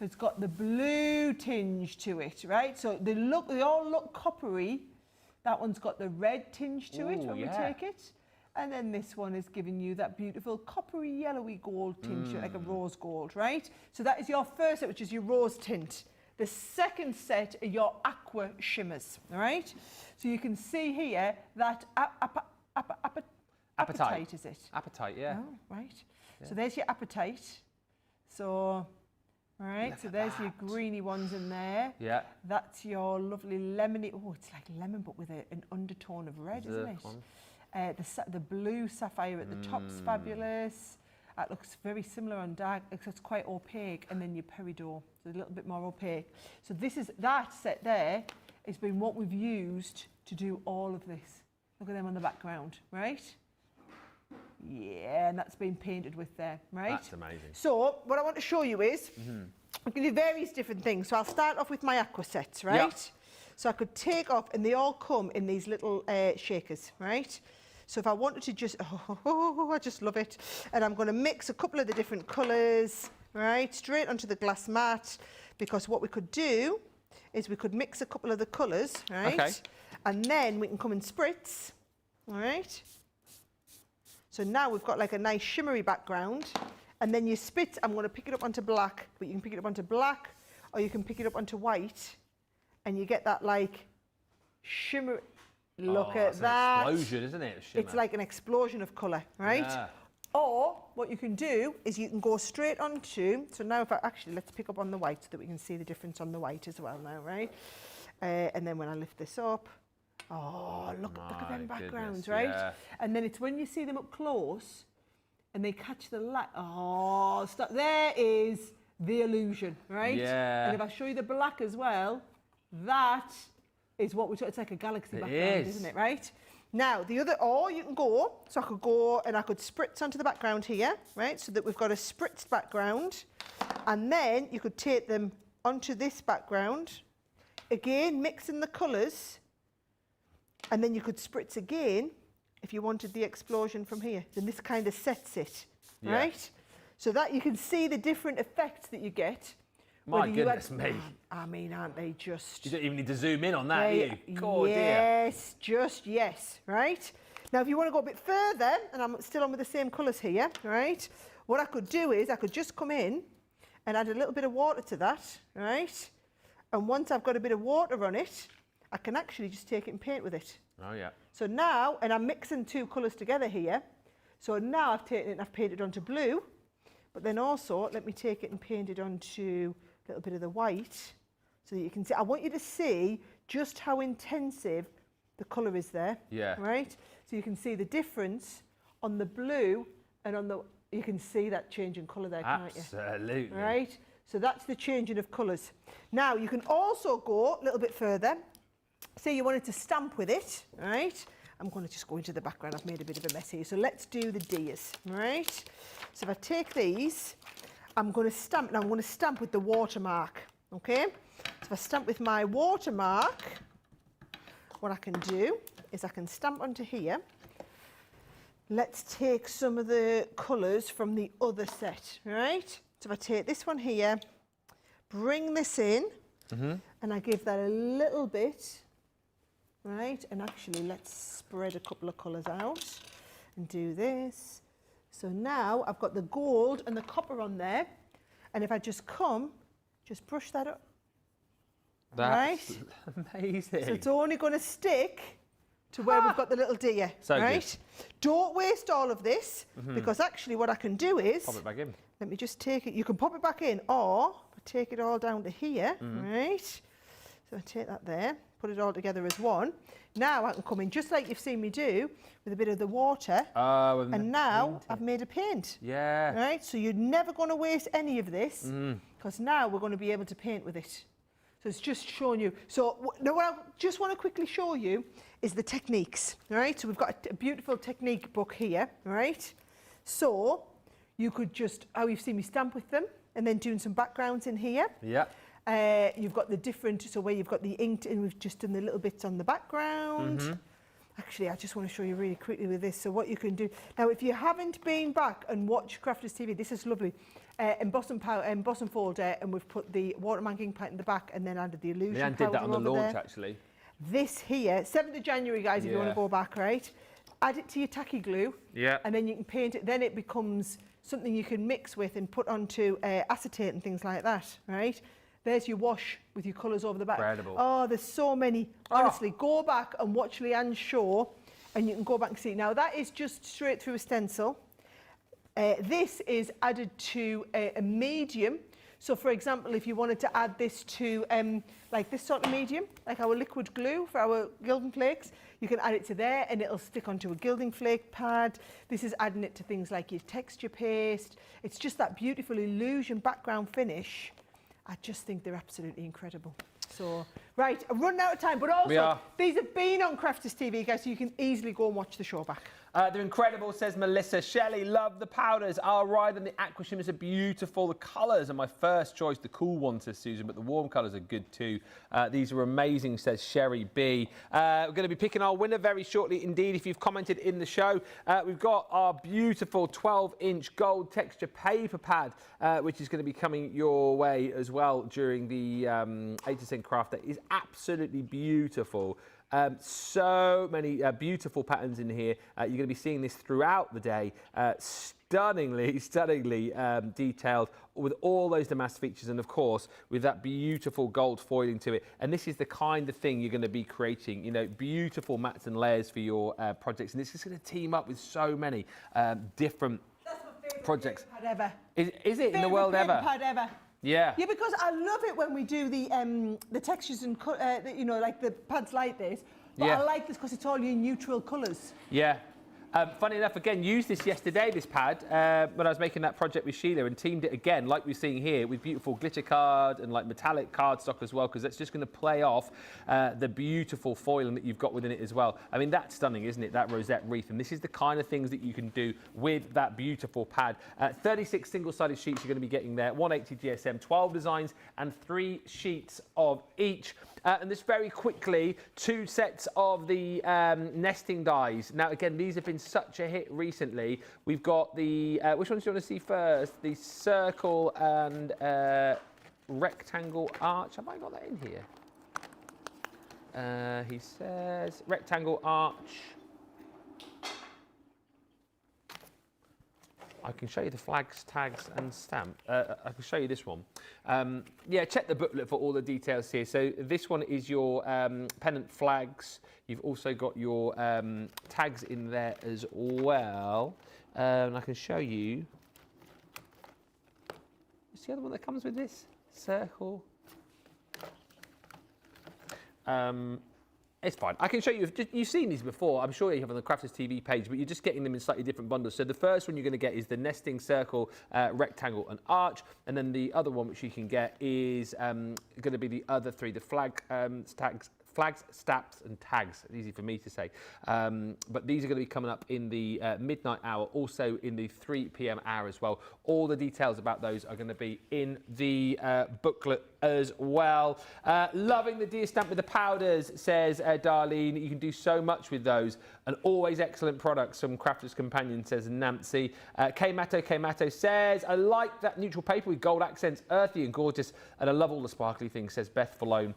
has got the blue tinge to it, right? So they all look coppery. That one's got the red tinge to it when we take it. And then this one is giving you that beautiful coppery yellowy gold tinge, like a rose gold, right? So that is your first set, which is your rose tint. The second set are your aqua shimmers, all right? So you can see here that apatite, is it? Apatite, yeah. Oh, right. Yeah. So there's your apatite. So, all right, so there's your greeny ones in there. Yeah. That's your lovely lemony, it's like lemon, but with an undertone of red, isn't it? The blue sapphire at the top's fabulous. That looks very similar on dark, except it's quite opaque, and then your peridot, so a little bit more opaque. So that set there has been what we've used to do all of this. Look at them on the background, right? Yeah, and that's been painted with there, right? That's amazing. So what I want to show you is, I can do various different things. So I'll start off with my aqua sets, right? Yep. So I could take off, and they all come in these little shakers, right? So if I wanted to just, I just love it. And I'm going to mix a couple of the different colours, right, straight onto the glass mat, because what we could do is we could mix a couple of the colours, right? Okay. And then we can come and spritz, all right? So now we've got like a nice shimmery background, and then you spit, I'm going to pick it up onto black, but you can pick it up onto black, or you can pick it up onto white, and you get that like shimmer. Look at that. It's an explosion, isn't it? Shimmer. It's like an explosion of colour, right? Yeah. Or what you can do is you can go straight onto, so now if I actually, let's pick up on the white so that we can see the difference on the white as well now, right? And then when I lift this up, oh, look at them backgrounds, right? Yeah. And then it's when you see them up close and they catch the light, oh, stop. There is the illusion, right? Yeah. And if I show you the black as well, that is what we're talking, it's like a galaxy background, isn't it, right? Now, the other, or you can go, so I could go and I could spritz onto the background here, right? So that we've got a spritzed background. And then you could take them onto this background. Again, mixing the colours. And then you could spritz again if you wanted the explosion from here. Then this kind of sets it, right? So that you can see the different effects that you get. My goodness me. I mean, aren't they just... You don't even need to zoom in on that, do you? God, yes, just yes, right? Now, if you want to go a bit further, and I'm still on with the same colours here, right? What I could do is I could just come in and add a little bit of water to that, right? And once I've got a bit of water on it, I can actually just take it and paint with it. Oh, yeah. So now, and I'm mixing two colours together here. So now I've taken it and I've painted onto blue, but then also let me take it and paint it onto a little bit of the white so that you can see. I want you to see just how intensive the colour is there. Yeah. Right? So you can see the difference on the blue and on the, you can see that change in colour there, can't you? Absolutely. Right? So that's the changing of colours. Now you can also go a little bit further. Say you wanted to stamp with it, right? I'm going to just go into the background. I've made a bit of a mess here. So let's do the deers, right? So if I take these, I'm going to stamp, and I'm going to stamp with the watermark, okay? So if I stamp with my watermark, what I can do is I can stamp onto here. Let's take some of the colours from the other set, right? So if I take this one here, bring this in, and I give that a little bit, right? And actually, let's spread a couple of colours out and do this. So now I've got the gold and the copper on there. And if I just come, just brush that up. That's right? amazing. So it's only going to stick to where we've got the little deer, So right? good. Don't waste all of this, because actually what I can do is... Pop it back in. Let me just take it. You can pop it back in, or take it all down to here, right? So I take that there, put it all together as one. Now I can come in, just like you've seen me do, with a bit of the water. And now I've made a paint. Yeah. Right? So you're never going to waste any of this, because now we're going to be able to paint with it. So it's just showing you. So now what I just want to quickly show you is the techniques, right? So we've got a beautiful technique book here, right? So you could just, how you've seen me stamp with them, and then doing some backgrounds in here. Yeah. You've got the different, so where you've got the inked, and we've just done the little bits on the background. Actually, I just want to show you really quickly with this. So what you can do, now if you haven't been back and watched Crafters TV, this is lovely. Embossing folder, and we've put the watermarking paint in the back, and then added the illusion Leanne powder did that on the over launch, there. actually. This here, 7th of January, guys, if you want to go back, right? Add it to your tacky glue. Yeah. And then you can paint it. Then it becomes something you can mix with and put onto acetate and things like that, right? There's your wash with your colours over the back. Incredible. Oh, there's so many. Honestly, go back and watch Leanne's show, and you can go back and see. Now, that is just straight through a stencil. This is added to a medium. So for example, if you wanted to add this to like this sort of medium, like our liquid glue for our gilding flakes, you can add it to there and it'll stick onto a gilding flake pad. This is adding it to things like your texture paste. It's just that beautiful illusion background finish. I just think they're absolutely incredible. So, right, I'm running out of time, but also these have been on Crafters TV, guys, so you can easily go and watch the show back. They're incredible, says Melissa. Shelley, love the powders. I'll ride them. The aqua shimmers are beautiful. The colours are my first choice. The cool ones, says Susan, but the warm colours are good too. These are amazing, says Sherry B. We're going to be picking our winner very shortly indeed. If you've commented in the show, we've got our beautiful 12-inch gold texture paper pad, which is going to be coming your way as well during the HSN craft. That is absolutely beautiful. So many beautiful patterns in here. You're going to be seeing this throughout the day. Stunningly detailed with all those damask features and, of course, with that beautiful gold foiling to it. And this is the kind of thing you're going to be creating, you know, beautiful mats and layers for your projects. And this is going to team up with so many different projects. Paper pad ever. Is it in the world ever? Pad ever. Yeah. Yeah, because I love it when we do the textures and, you know, like the pads like this. But I like this because it's all your neutral colours. Yeah. Funny enough, again, used this yesterday, this pad, when I was making that project with Sheila, and teamed it again, like we're seeing here, with beautiful glitter card and like metallic cardstock as well, because that's just going to play off the beautiful foiling that you've got within it as well. I mean, that's stunning, isn't it, that rosette wreath? And this is the kind of things that you can do with that beautiful pad. 36 single-sided sheets you're going to be getting there, 180 GSM, 12 designs and 3 sheets of each. And this very quickly, 2 sets of the nesting dies. Now, again, these have been such a hit recently. We've got the, which ones do you want to see first? The circle and rectangle arch. Have I got that in here? He says rectangle arch. I can show you the flags, tags and stamp. I can show you this one. Yeah, check the booklet for all the details here. So this one is your pennant flags. You've also got your tags in there as well. And I can show you. What's the other one that comes with this? Circle. It's fine. I can show you. You've seen these before. I'm sure you have on the Crafters TV page, but you're just getting them in slightly different bundles. So the first one you're going to get is the nesting circle, rectangle and arch. And then the other one which you can get is going to be the other 3, the flags, stamps and tags. Easy for me to say. But these are going to be coming up in the midnight hour, also in the 3 p.m. hour as well. All the details about those are going to be in the booklet as well. Loving the deer stamp with the powders, says Darlene. You can do so much with those, and always excellent products from Crafters Companion, says Nancy. K Mato says, I like that neutral paper with gold accents, earthy and gorgeous, and I love all the sparkly things, says Beth Falone.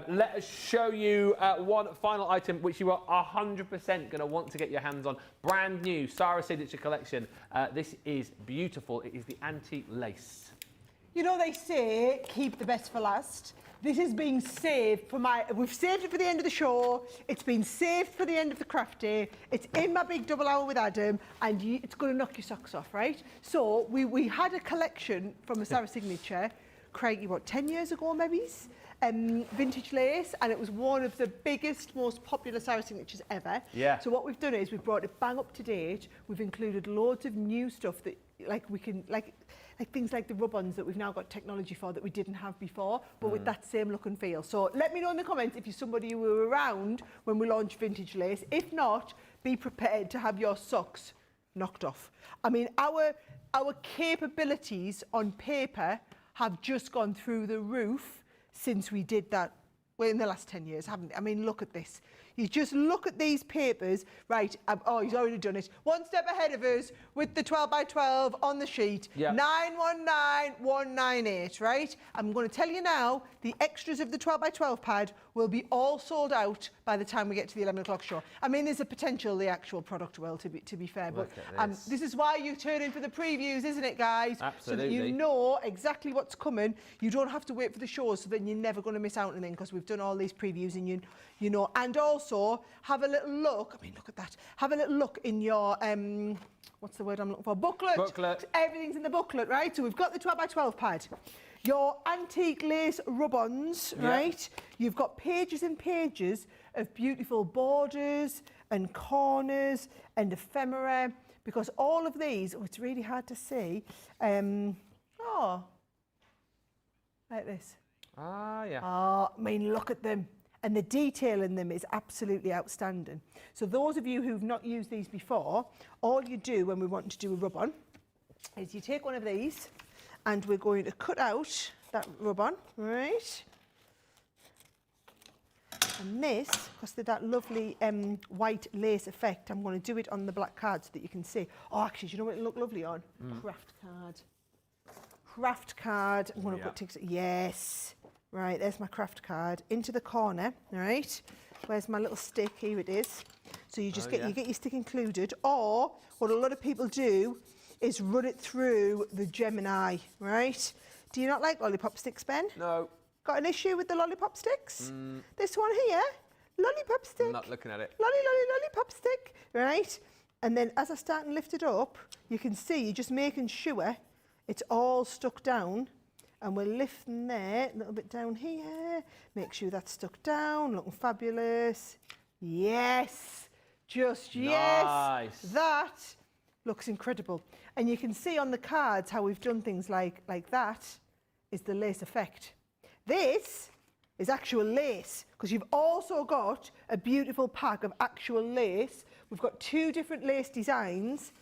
Let us show you one final item which you are 100% going to want to get your hands on. Brand new Sara Signature Collection. This is beautiful. It is the antique lace. You know, they say keep the best for last. This is being saved for we've saved it for the end of the show. It's been saved for the end of the craft day. It's in my big double hour with Adam, and it's going to knock your socks off, right? So we had a collection from a Sara Signature, crikey, what, 10 years ago maybe? Vintage lace, and it was one of the biggest, most popular Sara Signatures ever. Yeah. So what we've done is we've brought it bang up to date. We've included loads of new stuff that, like, we can, like things like the rub-ons that we've now got technology for that we didn't have before, but with that same look and feel. So let me know in the comments if you're somebody who were around when we launched vintage lace. If not, be prepared to have your socks knocked off. I mean, our capabilities on paper have just gone through the roof since we did that in the last 10 years, haven't they? I mean, look at this. You just look at these papers, right? Oh, he's already done it. One step ahead of us with the 12 by 12 on the sheet. Yep. 919198, right? I'm going to tell you now, the extras of the 12 by 12 pad will be all sold out by the time we get to the 11 o'clock show. I mean, there's a potential the actual product will, to be fair, but this is why you turn in for the previews, isn't it, guys? Absolutely. So that you know exactly what's coming. You don't have to wait for the shows, so then you're never going to miss out on anything, because we've done all these previews, and you know. And also have a little look. I mean, look at that. Have a little look in your what's the word I'm looking for? Booklet. Booklet. Everything's in the booklet, right? So we've got the 12 by 12 pad. Your antique lace rub-ons, right? You've got pages and pages of beautiful borders and corners and ephemera, because all of these, oh, it's really hard to see. Oh, like this. Ah, yeah. Oh, I mean, look at them. And the detail in them is absolutely outstanding. So those of you who've not used these before, all you do when we want to do a rub-on is you take one of these and we're going to cut out that rub-on, right? And this, because of that lovely white lace effect, I'm going to do it on the black card so that you can see. Oh, actually, do you know what it'll look lovely on? Craft card. Craft card. I'm going to put ticks. Yes. Right, there's my craft card. Into the corner, right? Where's my little stick? Here it is. So you just get your stick included. Or what a lot of people do is run it through the Gemini, right? Do you not like lollipop sticks, Ben? No. Got an issue with the lollipop sticks? This one here, lollipop stick. I'm not looking at it. Lollipop stick, right? And then as I start and lift it up, you can see you're just making sure it's all stuck down. And we're lifting there, a little bit down here. Make sure that's stuck down, looking fabulous. Yes, just yes. Nice. That looks incredible. And you can see on the cards how we've done things like that is the lace effect. This is actual lace, because you've also got a beautiful pack of actual lace. We've got 2 different lace designs.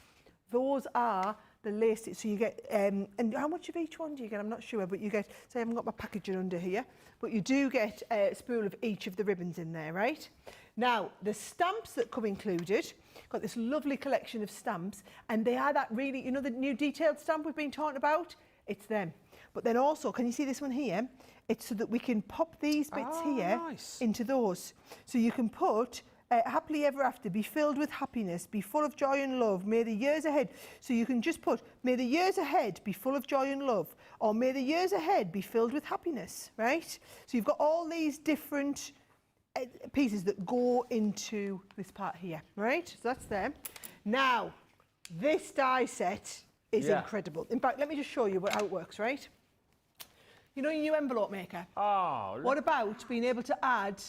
Those are the lace, so you get, and how much of each one do you get? I'm not sure, but you get, so I haven't got my packaging under here, but you do get a spool of each of the ribbons in there, right? Now, the stamps that come included, got this lovely collection of stamps, and they are that really, you know, the new detailed stamp we've been talking about? It's them. But then also, can you see this one here? It's so that we can pop these bits here into those. So you can put happily ever after, be filled with happiness, be full of joy and love, may the years ahead. So you can just put, may the years ahead be full of joy and love, or may the years ahead be filled with happiness, right? So you've got all these different pieces that go into this part here, right? So that's there. Now, this die set is incredible. In fact, let me just show you how it works, right? You know your new envelope maker? Oh, what about being able to add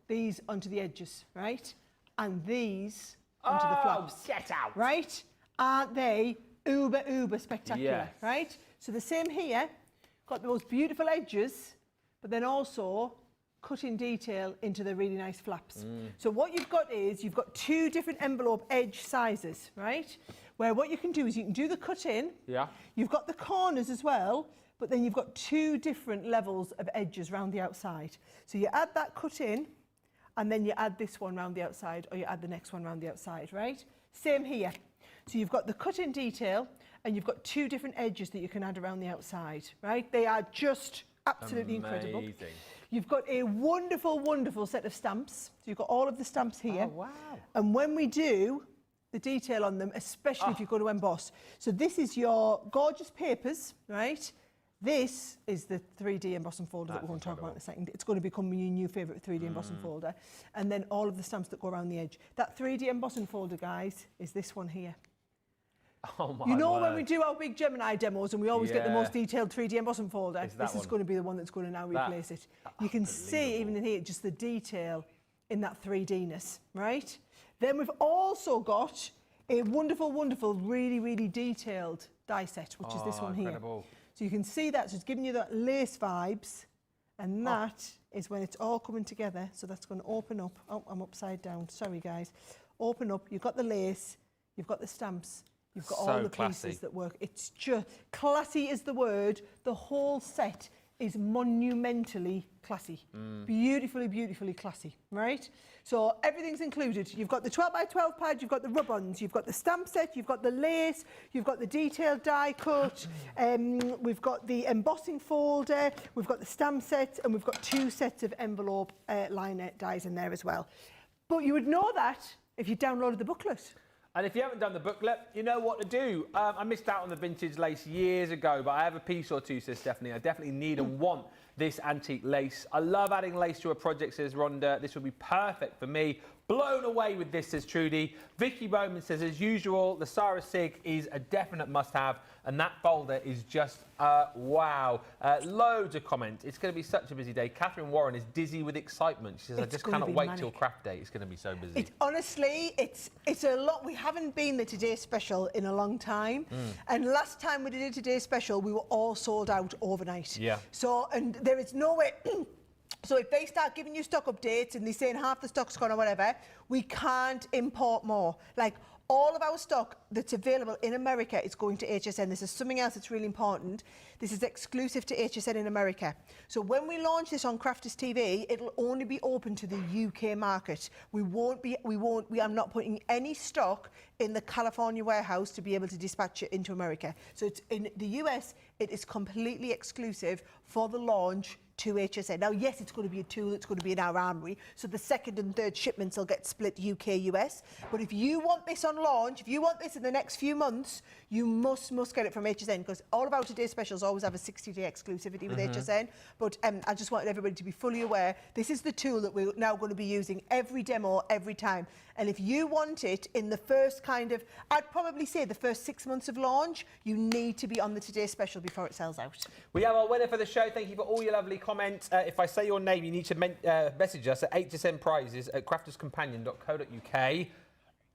these onto the edges, right? And these onto the flaps. Get out! Right? Aren't they uber spectacular, right? So the same here, got the most beautiful edges, but then also cutting detail into the really nice flaps. So what you've got is, you've got 2 different envelope edge sizes, right? Where what you can do is you can do the cut in. Yeah. You've got the corners as well, but then you've got 2 different levels of edges around the outside. So you add that cut in, and then you add this one round the outside, or you add the next one round the outside, right? Same here. So you've got the cut-in detail, and you've got 2 different edges that you can add around the outside, right? They are just absolutely incredible. You've got a wonderful, wonderful set of stamps. So you've got all of the stamps here. Oh, wow. And when we do the detail on them, especially if you go to emboss. So this is your gorgeous papers, right? This is the 3D embossing folder that we're going to talk about in a second. It's going to become your new favourite 3D embossing folder. And then all of the stamps that go around the edge. That 3D embossing folder, guys, is this one here. Oh my You know word. when we do our big Gemini demos and we always get the most detailed 3D embossing folder? This is going to be the one that's going to now replace it. You can see, even in here, just the detail in that 3D-ness, right? Then we've also got a wonderful, wonderful, really, really detailed die set, which is this one here. So you can see that, so it's giving you that lace vibes, and that is when it's all coming together. So that's going to open up. Oh, I'm upside down. Sorry, guys. Open up. You've got the lace. You've got the stamps. You've got all the pieces that work. It's just classy is the word. The whole set is monumentally classy. Beautifully, beautifully classy, right? So everything's included. You've got the 12 by 12 pad, you've got the rub-ons, you've got the stamp set, you've got the lace, you've got the detailed die cut, we've got the embossing folder, we've got the stamp set, and we've got 2 sets of envelope liner dies in there as well. But you would know that if you downloaded the booklet. And if you haven't done the booklet, you know what to do. I missed out on the vintage lace years ago, but I have a piece or 2, says Stephanie. I definitely need and want this antique lace. I love adding lace to a project, says Rhonda. This would be perfect for me. Blown away with this, says Trudy. Vicky Bowman says, as usual, the Sara Sig is a definite must-have, and that folder is just wow. Loads of comments. It's going to be such a busy day. Catherine Warren is dizzy with excitement. She says, I just cannot wait till craft day. It's going to be so busy. Honestly, it's a lot. We haven't been the Today Special in a long time, and last time we did a Today Special, we were all sold out overnight. Yeah. So, and there is no way. So if they start giving you stock updates and they're saying half the stock's gone or whatever, we can't import more. Like, all of our stock that's available in America is going to HSN. This is something else that's really important. This is exclusive to HSN in America. So when we launch this on Crafters TV, it'll only be open to the UK market. We are not putting any stock in the California warehouse to be able to dispatch it into America. So it's in the US, it is completely exclusive for the launch to HSN. Now, yes, it's going to be a tool that's going to be in our armoury, so the second and third shipments will get split UK-US. But if you want this on launch, if you want this in the next few months, you must get it from HSN, because all of our Today Specials always have a 60-day exclusivity with HSN. But I just wanted everybody to be fully aware, this is the tool that we're now going to be using every demo, every time. And if you want it in the first I'd probably say the first 6 months of launch, you need to be on the Today Special before it sells out. We have our winner for the show. Thank you for all your lovely comments. If I say your name, you need to message us at hsnprizes@crafterscompanion.co.uk.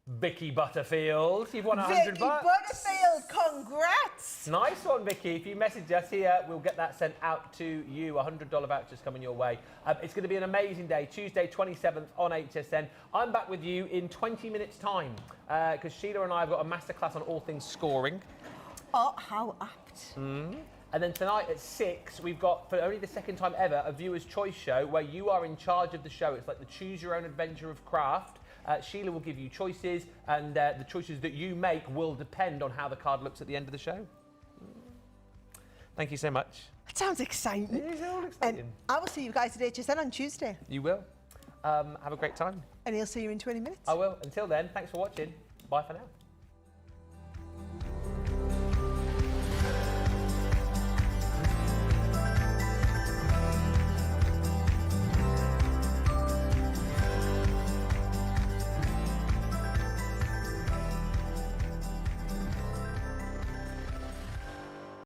Vicky Butterfield, you've won $100. Vicky Butterfield, congrats! Nice one, Vicky. If you message us here, we'll get that sent out to you. $100 vouchers coming your way. It's going to be an amazing day, Tuesday 27th on HSN. I'm back with you in 20 minutes' time, because Sheila and I have got a masterclass on all things scoring. Oh, how apt. And then tonight at 6, we've got, for only the second time ever, a Viewer's Choice show where you are in charge of the show. It's like the Choose Your Own Adventure of Craft. Sheila will give you choices, and the choices that you make will depend on how the card looks at the end of the show. Thank you so much. That sounds exciting. It is all exciting. I will see you guys at HSN on Tuesday. You will. Have a great time. And he'll see you in 20 minutes. I will. Until then, thanks for watching. Bye for now.